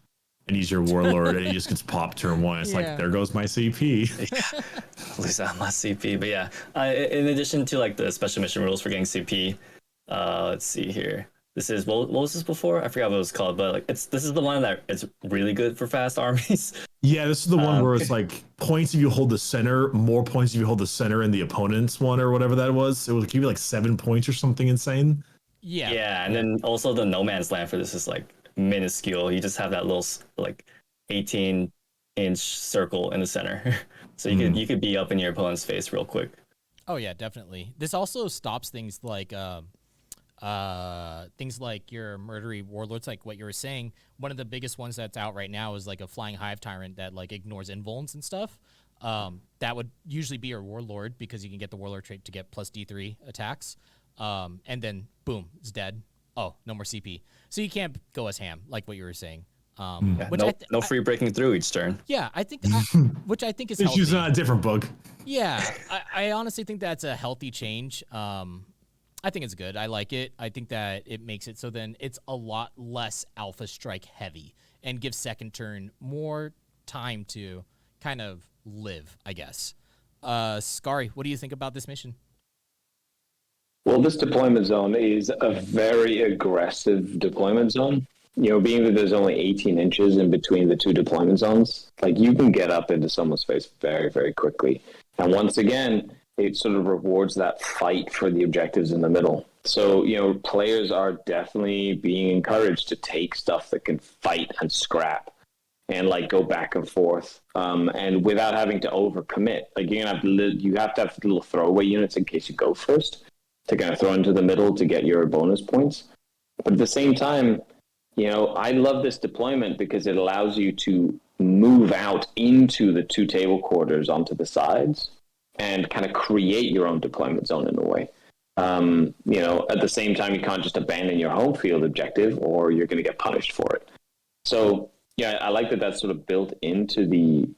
and he's your warlord and he just gets popped turn one. It's like, there goes my CP. Lose that much CP. But yeah, in addition to like the special mission rules for getting CP, let's see here. This is what was this before? I forgot what it was called, but like this is the one that it's really good for fast armies. Yeah, this is the one where it's like points if you hold the center, more points if you hold the center in the opponent's one or whatever that was. It would give you like 7 points or something insane. Yeah. Yeah, and then also the no man's land for this is like minuscule. You just have that little like 18-inch circle in the center, so you could be up in your opponent's face real quick. Oh yeah, definitely. This also stops things like your murdery warlords, like what you were saying. One of the biggest ones that's out right now is like a flying hive tyrant that like ignores invulns and stuff. That would usually be your warlord because you can get the warlord trait to get plus D3 attacks. And then boom, it's dead. Oh, no more CP. So you can't go as ham, like what you were saying. No free breaking through each turn. Yeah, I think, which I think is It's healthy. using a different book. Yeah, I honestly think that's a healthy change. I think it's good. I like it. I think that it makes it so then it's a lot less alpha strike heavy and gives second turn more time to kind of live, I guess. Scouring, what do you think about this mission? Well, this deployment zone is a very aggressive deployment zone. You know, being that there's only 18 inches in between the two deployment zones, like you can get up into someone's face very, very quickly. And once again, it sort of rewards that fight for the objectives in the middle. So, you know, players are definitely being encouraged to take stuff that can fight and scrap and like go back and forth, and without having to overcommit. Like you have to have little throwaway units in case you go first to kind of throw into the middle to get your bonus points. But at the same time, you know, I love this deployment because it allows you to move out into the two table quarters onto the sides and kind of create your own deployment zone in a way. You know, at the same time, you can't just abandon your home field objective or you're going to get punished for it. So, yeah, I like that that's sort of built into the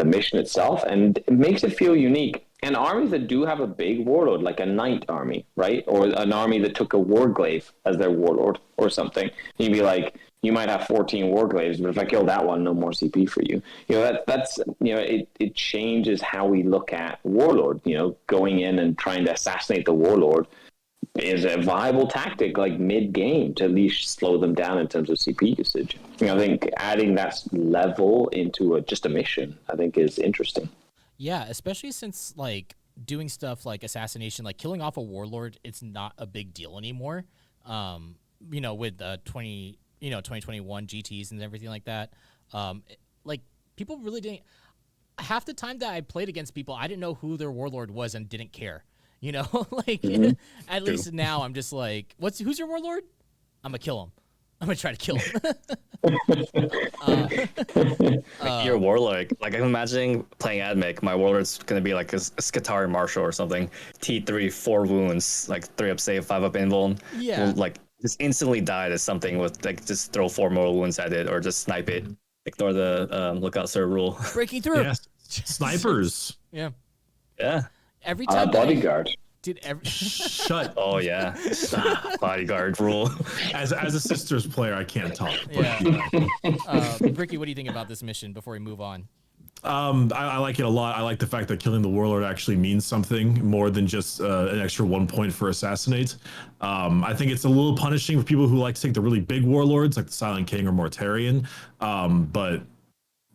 mission itself, and it makes it feel unique. And armies that do have a big warlord, like a knight army, right? Or an army that took a warglaive as their warlord or something. You'd be like, you might have 14 warglaives, but if I kill that one, no more CP for you. You know, that's you know, it changes how we look at warlord. You know, going in and trying to assassinate the warlord is a viable tactic, like mid-game, to at least slow them down in terms of CP usage. You know, I think adding that level into just a mission, I think, is interesting. Yeah, especially since like doing stuff like assassination, like killing off a warlord, it's not a big deal anymore. You know, with 2021 GTs and everything like that. Like people really didn't. Half the time that I played against people, I didn't know who their warlord was and didn't care. You know, like at least now I'm just like, who's your warlord? I'm gonna kill him. I'm gonna try to kill him. Your warlord, like I'm imagining playing Admech, my warlord's gonna be like a Scutari Marshal or something. T3, 4 wounds, like 3 up save, 5 up invuln. Yeah. Will, like just instantly die to something with like just throw 4 more wounds at it or just snipe it. Ignore the lookout sir rule. Breaking through. Yes. Snipers. Yeah. Yeah. Every time bodyguard. Shut. Oh yeah. Bodyguard rule. As a sisters player, I can't talk. Yeah. Ricky, what do you think about this mission before we move on? I like it a lot. I like the fact that killing the warlord actually means something more than just an extra 1 point for assassinate. I think it's a little punishing for people who like to take the really big warlords, like the Silent King or Mortarion. But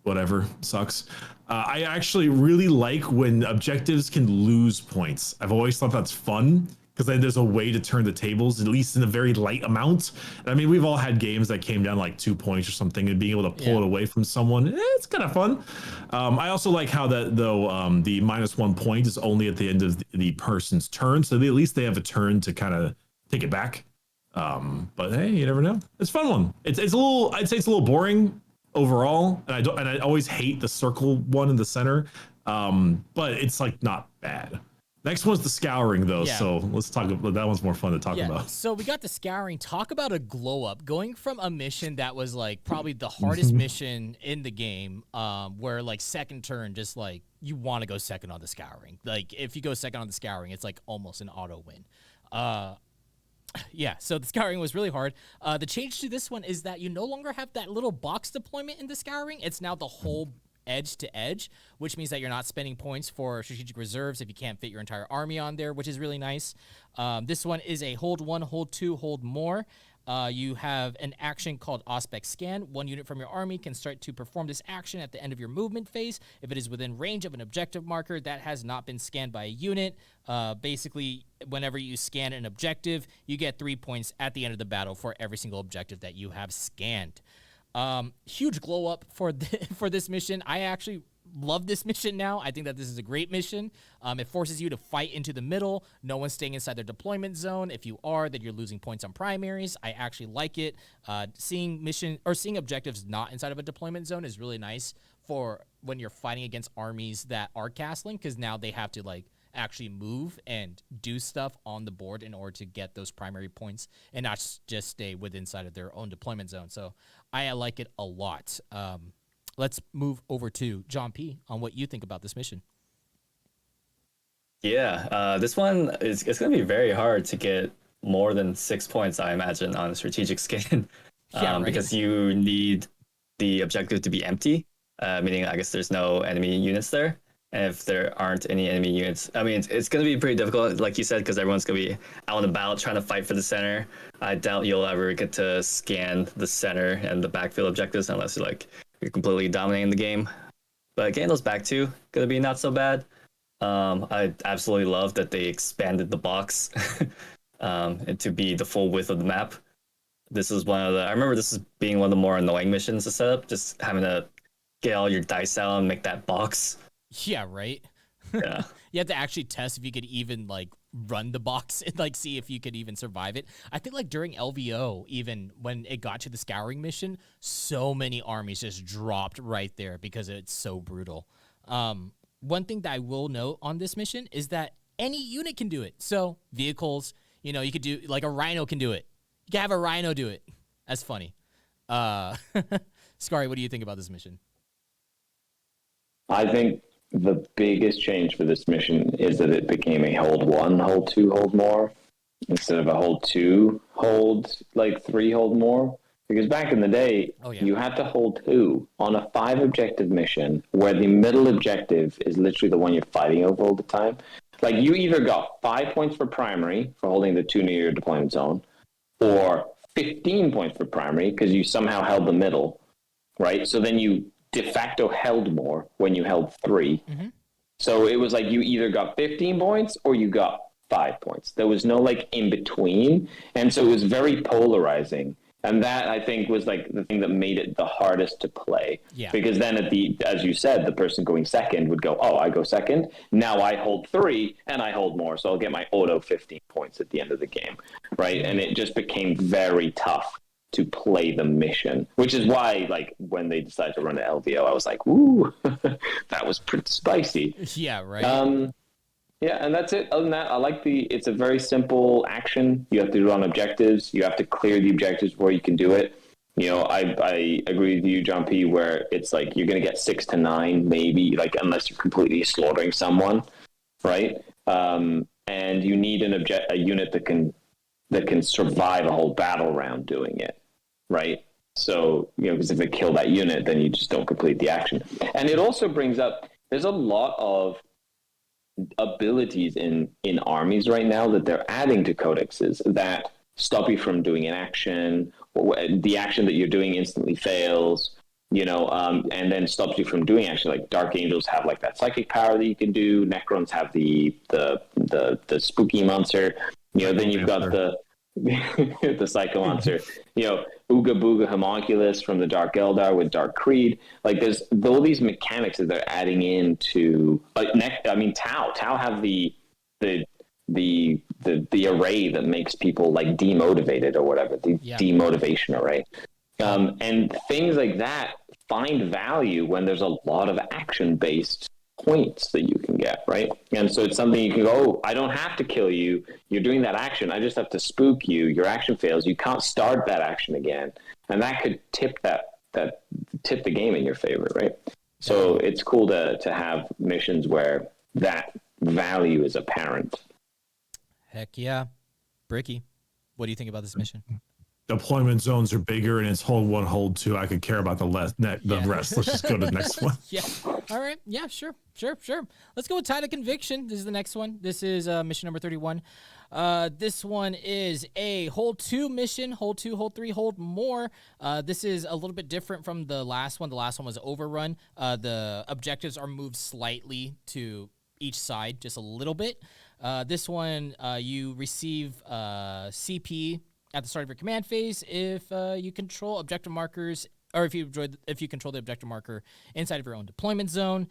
whatever, sucks. I actually really like when objectives can lose points. I've always thought that's fun because then there's a way to turn the tables, at least in a very light amount. And I mean, we've all had games that came down like 2 points or something, and being able to pull it away from someone, it's kind of fun. I also like how that though the -1 point is only at the end of the person's turn, so at least they have a turn to kind of take it back. But hey, you never know. It's a fun one. It's a little. I'd say it's a little boring overall, and I always hate the circle one in the center. But it's like not bad. Next one's the Scouring, though, so let's talk about that. One's more fun to talk about. So we got the Scouring. Talk about a glow up. Going from a mission that was like probably the hardest mission in the game, where like second turn, just like you want to go second on the Scouring. Like if you go second on the Scouring, it's like almost an auto win. Yeah, so the Scouring was really hard. The change to this one is that you no longer have that little box deployment in the Scouring. It's now the whole edge to edge, which means that you're not spending points for strategic reserves if you can't fit your entire army on there, which is really nice. This one is a hold 1, hold 2, hold more. You have an action called Aspect Scan. 1 unit from your army can start to perform this action at the end of your movement phase if it is within range of an objective marker that has not been scanned by a unit. Basically, whenever you scan an objective, you get 3 points at the end of the battle for every single objective that you have scanned. Huge glow up for for this mission. I actually love this mission now. I think that this is a great mission. It forces you to fight into the middle. No one's staying inside their deployment zone. If you are, then you're losing points on primaries. I actually like it. Seeing objectives not inside of a deployment zone is really nice for when you're fighting against armies that are castling, because now they have to like actually move and do stuff on the board in order to get those primary points and not just stay within inside of their own deployment zone. So I like it a lot. Let's move over to John P. on what you think about this mission. Yeah, this one it's going to be very hard to get more than 6 points, I imagine, on a strategic scan. Because you need the objective to be empty, meaning I guess there's no enemy units there. And if there aren't any enemy units, I mean, it's going to be pretty difficult, like you said, because everyone's going to be out and about trying to fight for the center. I doubt you'll ever get to scan the center and the backfield objectives unless you're completely dominating the game. But getting those back to going to be not so bad. I absolutely love that they expanded the box and to be the full width of the map. This is I remember this as being one of the more annoying missions to set up, just having to get all your dice out and make that box. Yeah, right? Yeah. You have to actually test if you could even, like, run the box and, like, see if you could even survive it. I think, like, during LVO, even when it got to the Scouring mission, so many armies just dropped right there because it's so brutal. One thing that I will note on this mission is that any unit can do it. So, vehicles, you know, you could do, like, a Rhino can do it. You can have a Rhino do it. That's funny. Scary, what do you think about this mission? I think the biggest change for this mission is that it became a hold 1, hold 2, hold more, instead of a hold 2, hold like 3, hold more. Because back in the day, you had to hold 2 on a 5 objective mission where the middle objective is literally the one you're fighting over all the time. Like you either got 5 points for primary for holding the 2 near your deployment zone, or 15 points for primary because you somehow held the middle, right? So then you de facto held more when you held 3. Mm-hmm. So it was like you either got 15 points or you got 5 points. There was no like in between. And so it was very polarizing. And that I think was like the thing that made it the hardest to play. Yeah. Because then as you said, the person going second would go, oh, I go second. Now I hold 3 and I hold more. So I'll get my auto 15 points at the end of the game. Right. And it just became very tough to play the mission, which is why, like, when they decided to run an LVO, I was like, ooh, that was pretty spicy. Yeah, right. Yeah, and that's it. Other than that, I like it's a very simple action. You have to do it on objectives. You have to clear the objectives where you can do it. You know, I agree with you, John P., where it's like you're going to get 6 to 9, maybe, like, unless you're completely slaughtering someone, right? And you need a unit that can survive a whole battle round doing it. Right. So, because if they kill that unit, then you just don't complete the action. And it also brings up, there's a lot of abilities in armies right now that they're adding to codexes that stop you from doing an action, or the action that you're doing instantly fails, and then stops you from doing action. Like Dark Angels have like that psychic power that you can do. Necrons have the spooky monster. Then you've got the the Psycho Monster. Ooga Booga Homunculus from the Dark Eldar with Dark Creed. Like there's all these mechanics that they're adding into. Tau. Tau have the array that makes people like demotivated or whatever. The demotivation array. And things like that find value when there's a lot of action-based points that you can get, right? And so it's something you can go, oh, I don't have to kill you. You're doing that action. I just have to spook you. Your action fails. You can't start that action again. And that could tip the game in your favor, right? So it's cool to have missions where that value is apparent. Heck yeah. Bricky, what do you think about this mission? Deployment zones are bigger, and it's hold 1, hold 2. I could care about the rest. Let's just go to the next one. Yeah. All right. Yeah, sure. Let's go with Tide of Conviction. This is the next one. This is mission number 31. This one is a hold 2 mission. Hold 2, hold 3, hold more. This is a little bit different from the last one. The last one was Overrun. The objectives are moved slightly to each side, just a little bit. This one, you receive CP at the start of your command phase if you control objective markers, or if you control the objective marker inside of your own deployment zone.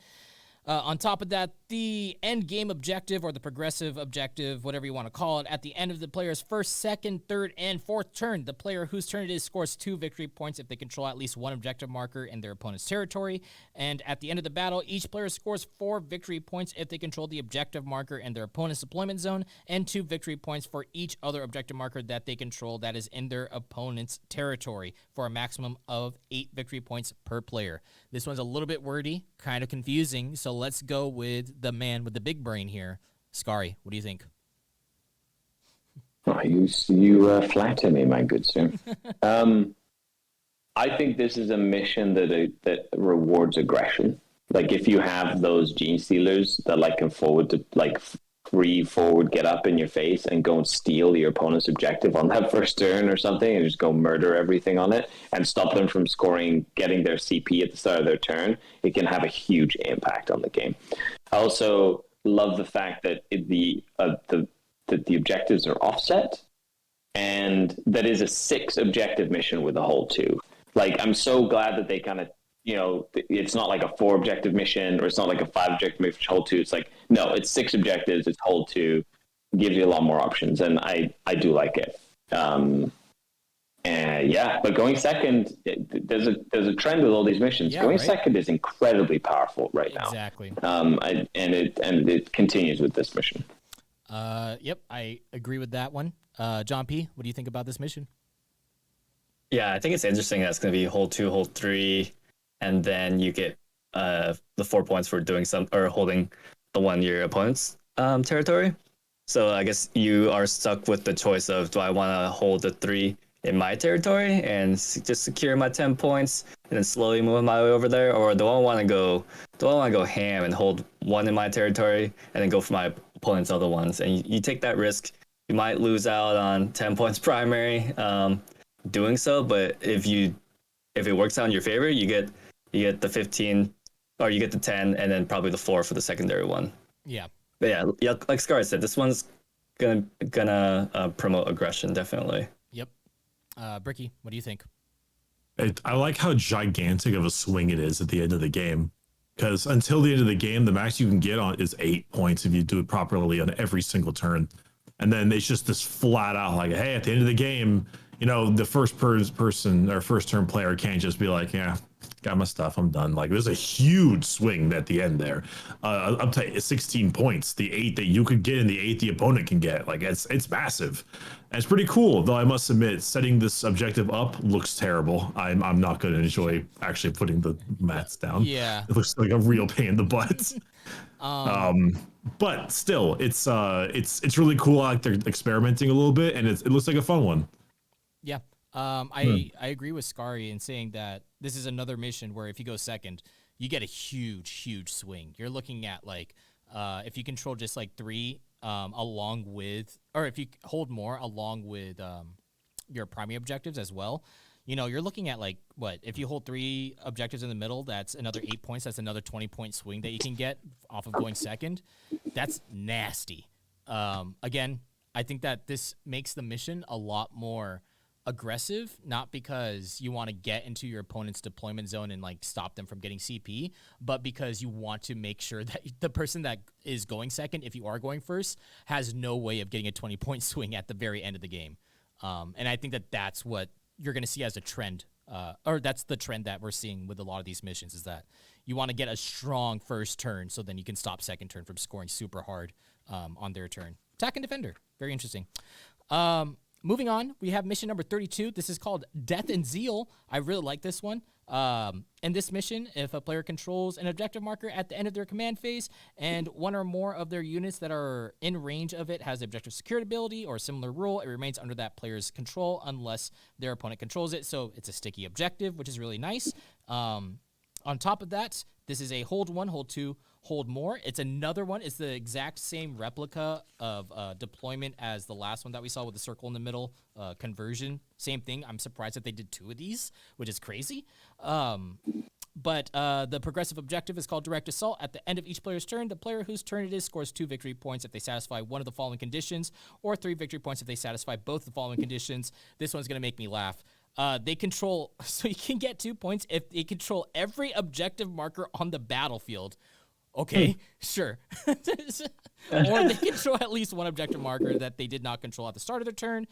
On top of that, the end game objective, or the progressive objective, whatever you want to call it, at the end of the player's first, second, third, and fourth turn, the player whose turn it is scores 2 victory points if they control at least 1 objective marker in their opponent's territory. And at the end of the battle, each player scores 4 victory points if they control the objective marker in their opponent's deployment zone, and 2 victory points for each other objective marker that they control that is in their opponent's territory, for a maximum of 8 victory points per player. This one's a little bit wordy, kind of confusing, so let's go with the man with the big brain here. Scary, what do you think? Oh, you flatter me, my good sir. I think this is a mission that rewards aggression. Like if you have those gene stealers that can free forward, get up in your face and go and steal your opponent's objective on that first turn or something, and just go murder everything on it and stop them from getting their CP at the start of their turn, it can have a huge impact on the game. I also love the fact that the objectives are offset, and that is a 6 objective mission with a hold 2. I'm so glad that they kind of, it's not like a 4 objective mission, or it's not like a 5 objective mission, hold 2. It's like, no, it's 6 objectives, it's hold 2, gives you a lot more options, and I do like it. But going second, there's a trend with all these missions. Yeah, going right? Second is incredibly powerful right now. Exactly. And it continues with this mission. Yep, I agree with that one. John P., what do you think about this mission? Yeah, I think it's interesting that it's going to be hold 2, hold 3, and then you get the 4 points for doing holding the one your opponent's territory. So I guess you are stuck with the choice of, do I want to hold the 3 in my territory and just secure my 10 points and then slowly move my way over there, or do I want to go ham and hold 1 in my territory and then go for my opponent's other ones? And you take that risk. You might lose out on 10 points primary doing so, but if it works out in your favor, you get the 15, or you get the 10, and then probably the 4 for the secondary one. Yeah. But yeah, like Scar said, this one's gonna promote aggression, definitely. Yep. Bricky, what do you think? I like how gigantic of a swing it is at the end of the game, because until the end of the game, the max you can get on is 8 points if you do it properly on every single turn. And then it's just this flat out like, hey, at the end of the game, the first person or first turn player can't just be like, yeah, got my stuff, I'm done. There's a huge swing at the end there, up to 16 points. The 8 that you could get and the 8 the opponent can get, it's massive. And it's pretty cool, though. I must admit, setting this objective up looks terrible. I'm not going to enjoy actually putting the mats down. Yeah, it looks like a real pain in the butt. But still, it's really cool. I like they're experimenting a little bit, and it looks like a fun one. Yeah. I agree with Scary in saying that this is another mission where if you go second, you get a huge swing. You're looking at like if you control just like 3 along with, or if you hold more along with your primary objectives as well, you know, you're looking at like what, if you hold 3 objectives in the middle, that's another 8 points. That's another 20-point swing that you can get off of going second. That's nasty. Again, I think that this makes the mission a lot more aggressive, not because you want to get into your opponent's deployment zone and like stop them from getting CP, but because you want to make sure that the person that is going second, if you are going first, has no way of getting a 20-point swing at the very end of the game. And I think that that's what you're going to see as a trend, or that's the trend that we're seeing with a lot of these missions, is that you want to get a strong first turn so then you can stop second turn from scoring super hard on their turn. Attack and defender. Very interesting. Moving on, we have mission number 32. This is called Death and Zeal. I really like this one. In this mission, if a player controls an objective marker at the end of their command phase and one or more of their units that are in range of it has the objective security ability or a similar rule, it remains under that player's control unless their opponent controls it. So it's a sticky objective, which is really nice. On top of that, this is a hold 1, hold 2, hold more. It's another one. It's the exact same replica of deployment as the last one that we saw with the circle in the middle, conversion. Same thing. I'm surprised that they did 2 of these, which is crazy. But the progressive objective is called Direct Assault. At the end of each player's turn, the player whose turn it is scores 2 victory points if they satisfy one of the following conditions, or 3 victory points if they satisfy both the following conditions. This one's going to make me laugh. They control, so you can get 2 points if they control every objective marker on the battlefield. Okay, sure. Or they control at least one objective marker that they did not control at the start of their turn.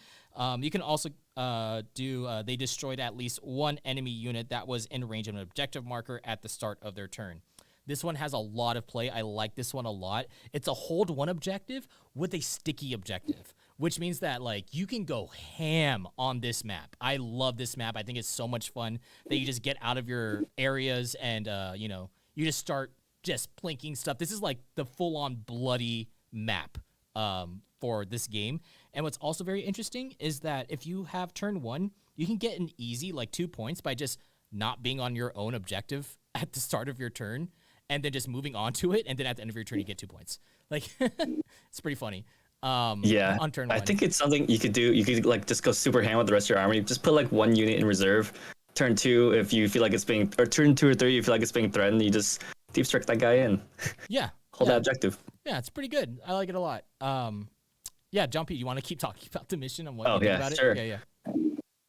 You can also they destroyed at least one enemy unit that was in range of an objective marker at the start of their turn. This one has a lot of play. I like this one a lot. It's a hold 1 objective with a sticky objective, which means that like you can go ham on this map. I love this map. I think it's so much fun that you just get out of your areas and you know, you just start just plinking stuff. This is like the full-on bloody map for this game. And what's also very interesting is that if you have turn 1, you can get an easy like 2 points by just not being on your own objective at the start of your turn and then just moving on to it, and then at the end of your turn you get 2 points. Like it's pretty funny. Yeah, on turn 1. I think it's something you could do. You could like just go super ham with the rest of your army. Just put like 1 unit in reserve. Turn 2, if you feel like it's being, or turn 2 or 3, you feel like it's being threatened, you just deep strike that guy in. Yeah. Hold that objective. Yeah, it's pretty good. I like it a lot. Yeah, John P, you want to keep talking about the mission and what you think about sure. it?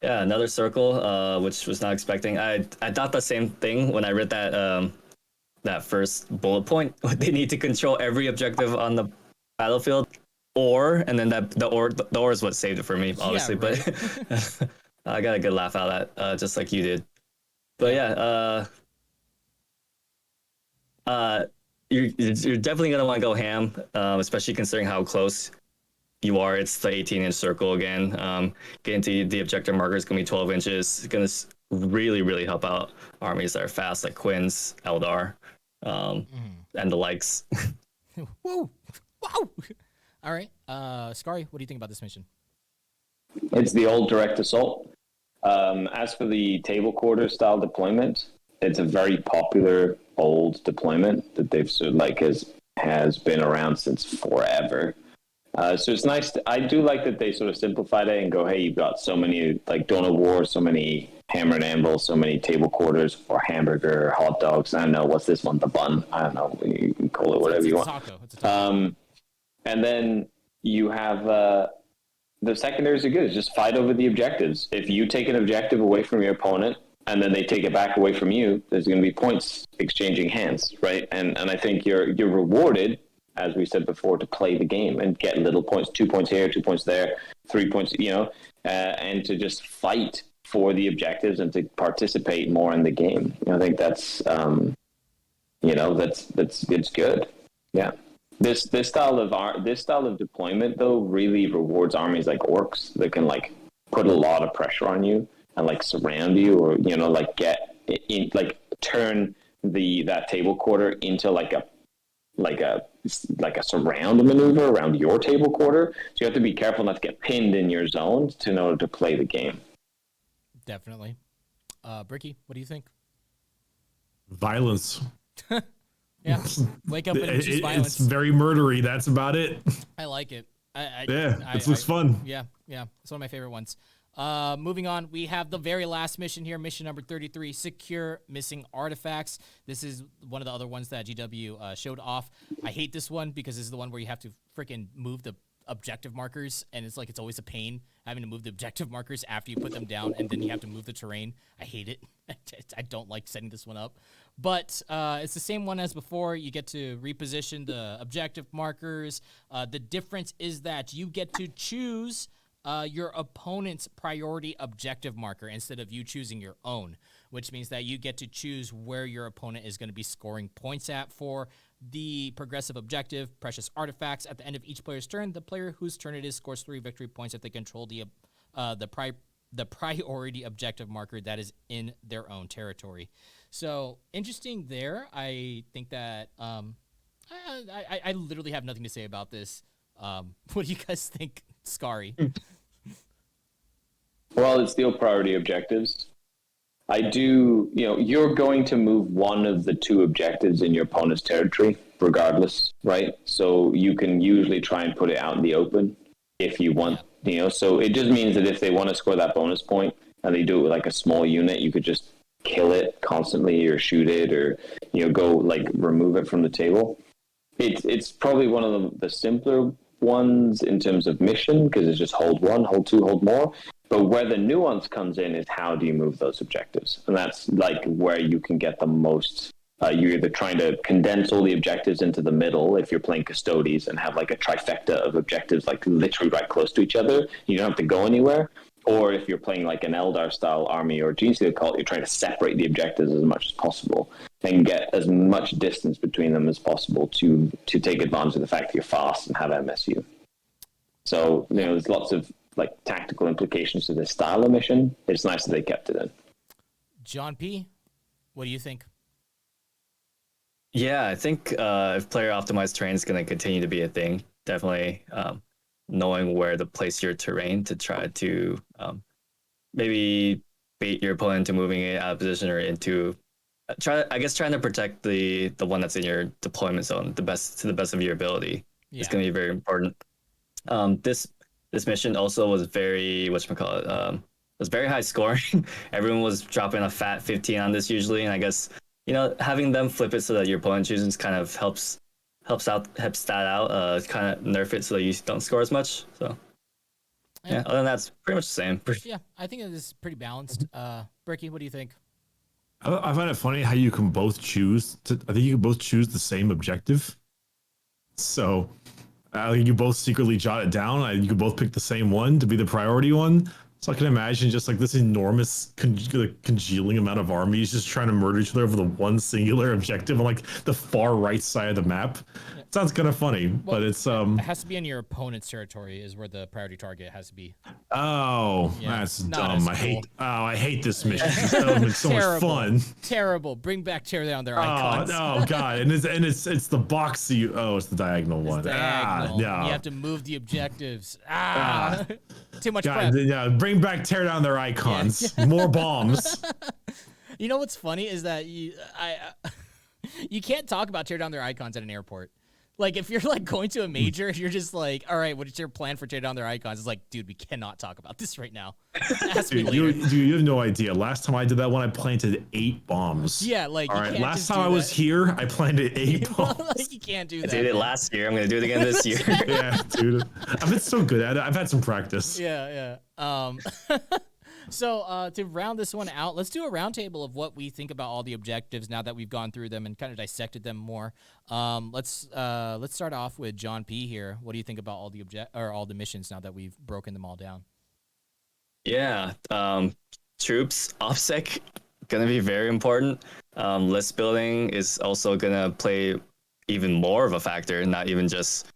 Yeah, another circle, which was not expecting. I thought the same thing when I read that that first bullet point. They need to control every objective on the battlefield, and then the or is what saved it for me, obviously. Yeah, right. But I got a good laugh out of that, just like you did. But you're definitely gonna want to go ham, especially considering how close you are. It's the 18-inch circle again. Getting to the objective marker is gonna be 12 inches. It's gonna really help out armies that are fast, like Quinn's, Eldar, and the likes. Woo! Wow! All right, Scary, what do you think about this mission? It's the old direct assault. As for the table quarter style deployment, it's a very popular old deployment that they've sort of like has been around since forever. So it's nice. I do like that they sort of simplified it and go, hey, you've got so many like Dawn of War, so many Hammer and Anvil, so many table quarters for hamburger, hot dogs. I don't know what's this one, the bun. I don't know. You can call it whatever you want. It's a taco. And then you have the secondaries are good. It's just fight over the objectives. If you take an objective away from your opponent and then they take it back away from you, there's going to be points exchanging hands, right? And I think you're rewarded, as we said before, to play the game and get little points, 2 points here, 2 points there, 3 points, and to just fight for the objectives and to participate more in the game. I think that's it's good. Yeah. This style of deployment though really rewards armies like orcs that can like put a lot of pressure on you and like surround you, or like get in, like turn that table quarter into like a surround maneuver around your table quarter. So you have to be careful not to get pinned in your zones in order to play the game. Definitely. Bricky, what do you think? Violence. Yeah. Wake up and choose violence. It's very murdery. That's about it. I like it. It looks fun. Yeah. It's one of my favorite ones. Moving on, we have the very last mission here, mission number 33, secure missing artifacts. This is one of the other ones that GW showed off. I hate this one because this is the one where you have to freaking move the objective markers, and it's like it's always a pain having to move the objective markers after you put them down, and then you have to move the terrain. I hate it. I don't like setting this one up. But it's the same one as before. You get to reposition the objective markers. The difference is that you get to choose your opponent's priority objective marker instead of you choosing your own, which means that you get to choose where your opponent is going to be scoring points at for the progressive objective, precious artifacts. At the end of each player's turn, the player whose turn it is scores 3 victory points if they control the priority objective marker that is in their own territory. So interesting there. I think that I literally have nothing to say about this. What do you guys think, Scary? Well, it's still priority objectives. I do, you're going to move one of the 2 objectives in your opponent's territory, regardless, right? So you can usually try and put it out in the open if you want, so it just means that if they want to score that bonus point and they do it with like a small unit, you could just kill it constantly or shoot it or, go like remove it from the table. It's probably one of the simpler ones in terms of mission because it's just hold 1, hold 2, hold more. But where the nuance comes in is how do you move those objectives? And that's like where you can get the most. You're either trying to condense all the objectives into the middle if you're playing Custodes and have like a trifecta of objectives like literally right close to each other. You don't have to go anywhere. Or if you're playing like an Eldar style army or GC cult, you're trying to separate the objectives as much as possible and get as much distance between them as possible to take advantage of the fact that you're fast and have MSU. So, there's lots of like tactical implications to this style of mission. It's nice that they kept it in. John P., what do you think? Yeah, I think if player optimized terrain is going to continue to be a thing, definitely knowing where to place your terrain to try to maybe bait your opponent into moving it out of position or into trying to protect the one that's in your deployment zone to the best of your ability is going to be very important. This mission also was very was very high scoring. Everyone was dropping a fat 15 on this usually, and I guess having them flip it so that your opponent chooses kind of helps that out. Kind of nerf it so that you don't score as much. So yeah, other than that, it's pretty much the same. Yeah, I think it is pretty balanced. Bricky, what do you think? I find it funny how you can both choose. I think you can both choose the same objective. So you both secretly jot it down. You can both pick the same one to be the priority one. So I can imagine just like this enormous congealing amount of armies just trying to murder each other over the one singular objective on like the far right side of the map. It sounds kind of funny, but it's it has to be in your opponent's territory is where the priority target has to be. Oh, Yeah, that's not dumb. as cool. I hate this mission. It's been so much fun. Terrible. Bring back tear down their icons. Oh god, and it's the box it's the diagonal one. Diagonal. Yeah. You have to move the objectives. Too much God, prep. yeah, bring back tear down their icons. More bombs. You know what's funny is that you can't talk about tear down their icons at an airport. Like if you're like going to a major, you're just like, all right, what is your plan for tear down their icons? It's like, dude, we cannot talk about this right now. Dude, you have no idea. Last time I did that one, I planted 8 bombs. Yeah, like all right. Last time I was here, I planted 8 bombs. Like you can't do that. I did it last year. I'm gonna do it again this year. Yeah, dude. I've been so good at it. I've had some practice. Yeah. So to round this one out, let's do a roundtable of what we think about all the objectives now that we've gone through them and kind of dissected them more. Let's start off with John P. here. What do you think about all the missions now that we've broken them all down? Yeah, troops OPSEC gonna be very important. List building is also gonna play even more of a factor, not even just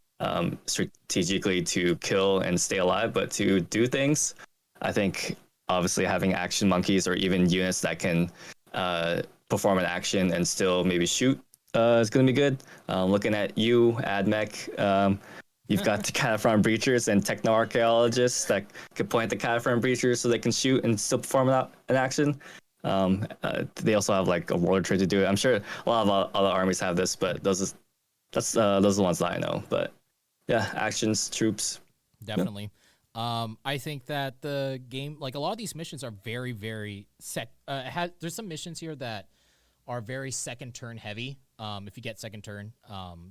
strategically to kill and stay alive, but to do things. I think obviously having action monkeys or even units that can perform an action and still maybe shoot is going to be good. Looking at you, AdMech, You've got the Cataphront Breachers and Techno-Archaeologists that can point the Cataphront Breachers so they can shoot and still perform an action. They also have like a warlord trait to do it. I'm sure a lot of other armies have this, but those are the ones that I know. But yeah, actions, troops. Definitely. I think that the game, like a lot of these missions are very, very there's some missions here that are very second turn heavy. If you get second turn,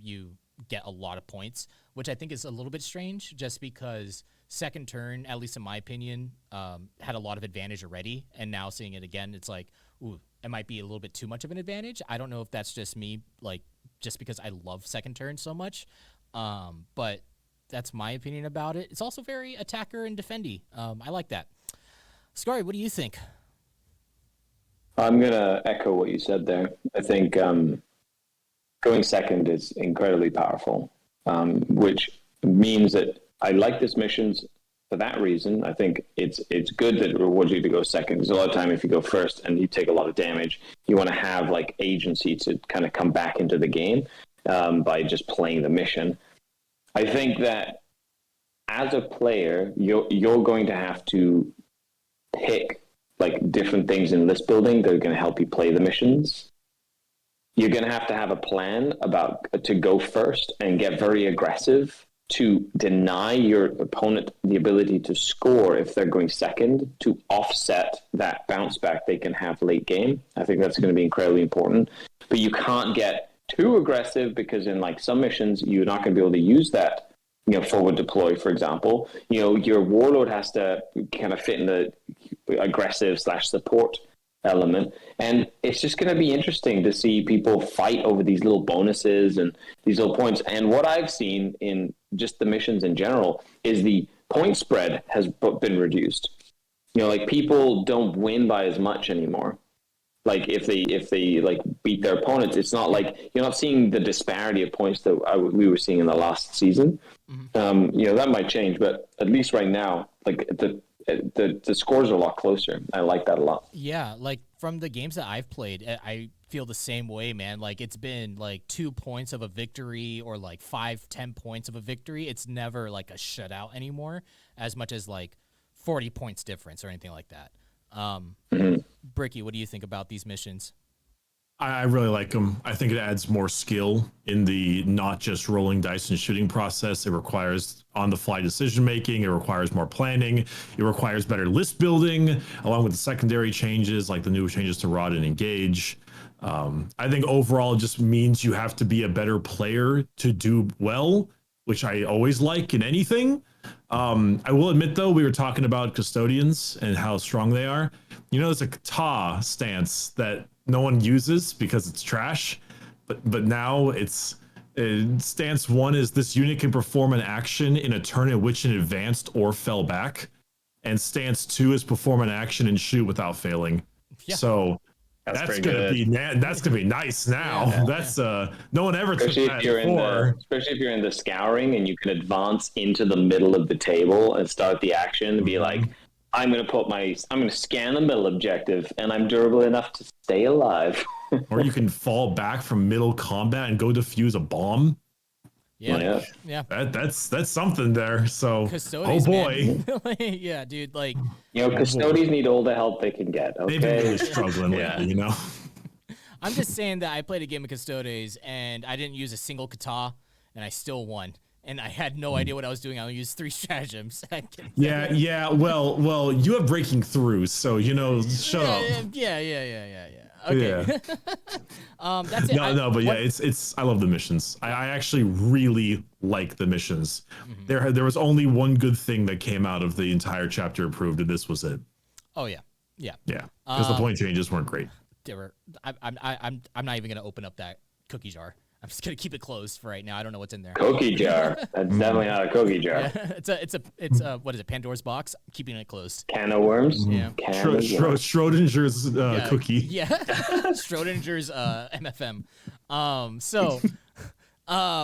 you get a lot of points, which I think is a little bit strange just because second turn, at least in my opinion, had a lot of advantage already. And now seeing it again, it's like, ooh, it might be a little bit too much of an advantage. I don't know if that's just me, like, just because I love second turn so much. But that's my opinion about it. It's also very attacker and defendy. I like that. Scouring, what do you think? I'm going to echo what you said there. I think going second is incredibly powerful, which means that I like this missions for that reason. I think it's good that it rewards you to go second. Because a lot of time if you go first and you take a lot of damage, you want to have like agency to kind of come back into the game by just playing the mission. I think that as a player, you're going to have to pick like different things in list building that are going to help you play the missions. You're going to have a plan to go first and get very aggressive to deny your opponent the ability to score if they're going second, to offset that bounce back they can have late game. I think that's going to be incredibly important. But you can't get too aggressive because in like some missions, you're not going to be able to use that, forward deploy, for example. Your warlord has to kind of fit in the aggressive/support element. And it's just going to be interesting to see people fight over these little bonuses and these little points. And what I've seen in just the missions in general is the point spread has been reduced. Like people don't win by as much anymore. Like if they like beat their opponents, it's not like you're not seeing the disparity of points that we were seeing in the last season. Mm-hmm. That might change, but at least right now, like the scores are a lot closer. I like that a lot. Yeah, like from the games that I've played, I feel the same way, man. Like it's been like 2 points of a victory or like 5-10 points of a victory. It's never like a shutout anymore, as much as like 40 points difference or anything like that. Bricky, what do you think about these missions? I really like them. I think it adds more skill in the not just rolling dice and shooting process. It requires on-the-fly decision-making. It requires more planning. It requires better list building, along with the secondary changes, like the new changes to Rod and Engage. I think overall it just means you have to be a better player to do well, which I always like in anything. I will admit, though, we were talking about custodians and how strong they are. There's a kata stance that no one uses because it's trash, but now it's stance 1 is this unit can perform an action in a turn in which it advanced or fell back, and stance 2 is perform an action and shoot without failing. Yeah. So that's gonna be nice now. Yeah. That's no one ever took that before. Especially if you're in the scouring and you can advance into the middle of the table and start the action and be like, I'm going to scan the middle objective and I'm durable enough to stay alive. Or you can fall back from middle combat and go defuse a bomb. Yeah. That's something there. So, Custodies, oh boy. Yeah, dude, like custodies need all the help they can get. Okay? They've been really struggling lately, I'm just saying that I played a game of Custodes and I didn't use a single kata and I still won. And I had no idea what I was doing. I only used 3 stratagems. Yeah. Well, you have breaking through, so shut up. Yeah. Okay. Yeah. That's it. It's. I love the missions. I actually really like the missions. Mm-hmm. There was only one good thing that came out of the entire chapter approved, and this was it. Oh yeah. Because the point changes weren't great. I'm not even gonna open up that cookie jar. I'm just gonna keep it closed for right now. I don't know what's in there. Cookie jar. That's definitely not a cookie jar. Yeah, it's a what is it? Pandora's box. I'm keeping it closed. Can of worms. Yeah. Schrodinger's cookie. Yeah. Schrodinger's MFM. So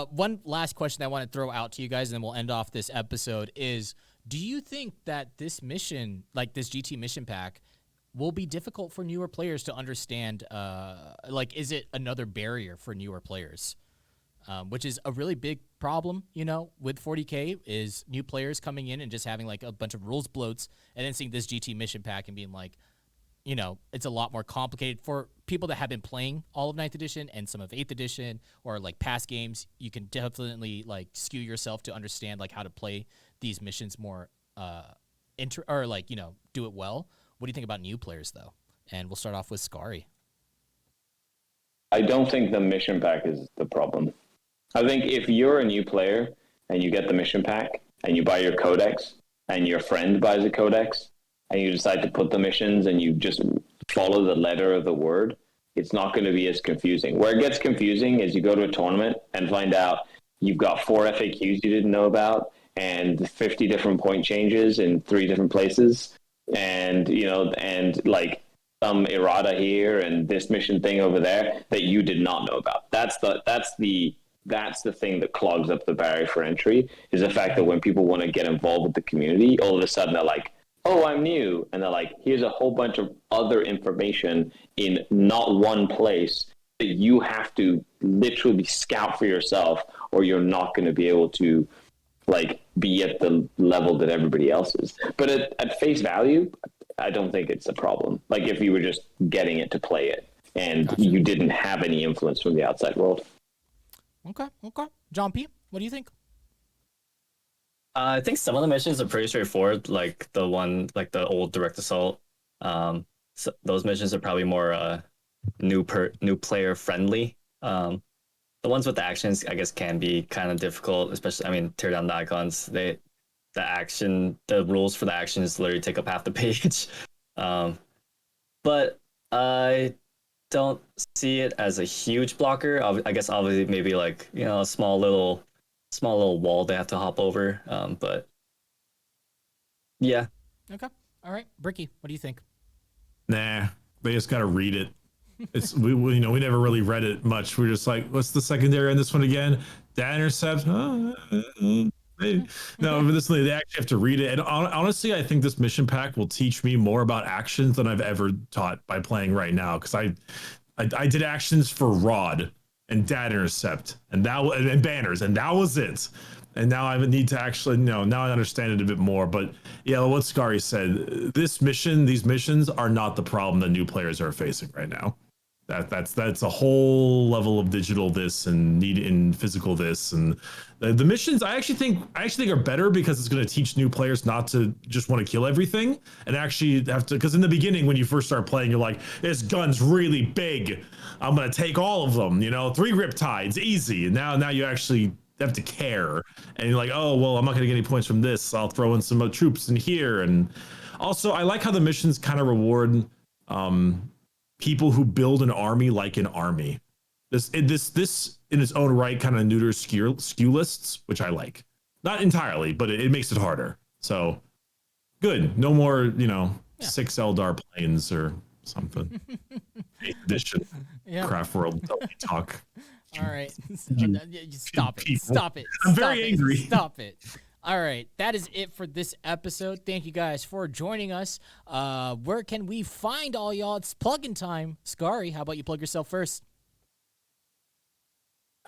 one last question I want to throw out to you guys, and then we'll end off this episode. Is do you think that this mission, like this GT mission pack, will be difficult for newer players to understand? Is it another barrier for newer players? which is a really big problem, with 40K is new players coming in and just having like a bunch of rules bloats and then seeing this GT mission pack and being like, it's a lot more complicated for people that have been playing all of 9th edition and some of 8th edition or like past games. You can definitely like skew yourself to understand like how to play these missions more, do it well. What do you think about new players though? And we'll start off with Scouring. I don't think the mission pack is the problem. I think if you're a new player and you get the mission pack and you buy your codex and your friend buys a codex and you decide to put the missions and you just follow the letter of the word, it's not going to be as confusing. Where it gets confusing is you go to a tournament and find out you've got 4 FAQs you didn't know about and 50 different point changes in 3 different places, and like some errata here and this mission thing over there that you did not know about. That's the thing that clogs up the barrier for entry, is the fact that when people want to get involved with the community, all of a sudden they're like, oh, I'm new. And they're like, here's a whole bunch of other information in not one place that you have to literally scout for yourself, or you're not going to be able to like be at the level that everybody else is. But at face value, I don't think it's a problem. Like if you were just getting it to play it and you didn't have any influence from the outside world. Okay. John P., what do you think? I think some of the missions are pretty straightforward, like the old direct assault. So those missions are probably more new player friendly. The ones with the actions, I guess, can be kind of difficult, especially, tear down the icons. The rules for the actions literally take up half the page. But I don't see it as a huge blocker. I guess obviously maybe like, a small little wall they have to hop over. But yeah. Okay. All right. Bricky, what do you think? Nah, they just got to read it. It's we never really read it much. We're just like, what's the secondary on this one again? The Intercept? No, but they actually have to read it. And honestly, I think this mission pack will teach me more about actions than I've ever taught by playing right now. Because I did actions for Rod and Dad Intercept and banners, and that was it. And now I need to actually, now I understand it a bit more. But yeah, what Scary said, these missions are not the problem that new players are facing right now. That's a whole level of digital this and need in physical this, and the missions I actually think are better because it's going to teach new players not to just want to kill everything and actually have to, because in the beginning when you first start playing you're like, this gun's really big, I'm going to take all of them, 3 riptides easy, and now you actually have to care, and you're like, oh well, I'm not going to get any points from this, I'll throw in some troops in here. And also I like how the missions kind of reward people who build an army like an army. This in its own right kind of neuters skew lists, which I like. Not entirely, but it makes it harder. So good. No more, 6 Eldar planes or something. 8th edition Craft World talk. All right. Stop it. I'm very angry. Stop it. All right, that is it for this episode. Thank you guys for joining us. Where can we find all y'all? It's plug-in time. Scary, how about you plug yourself first?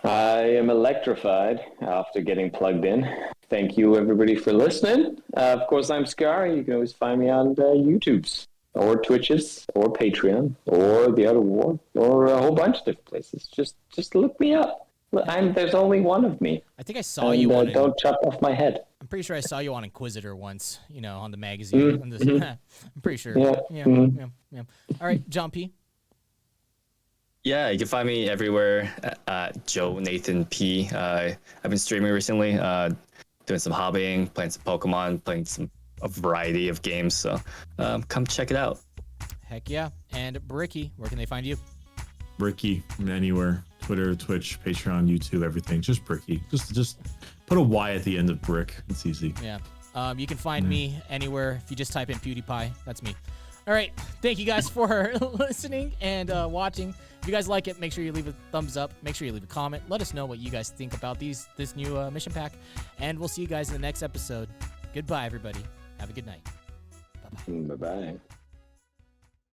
I am electrified after getting plugged in. Thank you, everybody, for listening. Of course, I'm Scary. You can always find me on YouTubes or Twitches or Patreon or The Outer War or a whole bunch of different places. Just look me up. There's only one of me. I think I saw you on. Don't chop off my head. I'm pretty sure I saw you on Inquisitor once. On the magazine. I'm pretty sure. Yeah. All right, John P. Yeah, you can find me everywhere at Joe Nathan P. I've been streaming recently, doing some hobbying, playing some Pokemon, playing a variety of games. So come check it out. Heck yeah! And Bricky, where can they find you? Bricky anywhere. Twitter, Twitch, Patreon, YouTube, everything. Just Bricky. Just put a Y at the end of Brick. It's easy. Yeah. You can find me anywhere if you just type in PewDiePie. That's me. All right. Thank you guys for listening and watching. If you guys like it, make sure you leave a thumbs up. Make sure you leave a comment. Let us know what you guys think about this new mission pack. And we'll see you guys in the next episode. Goodbye, everybody. Have a good night. Bye-bye. Bye-bye.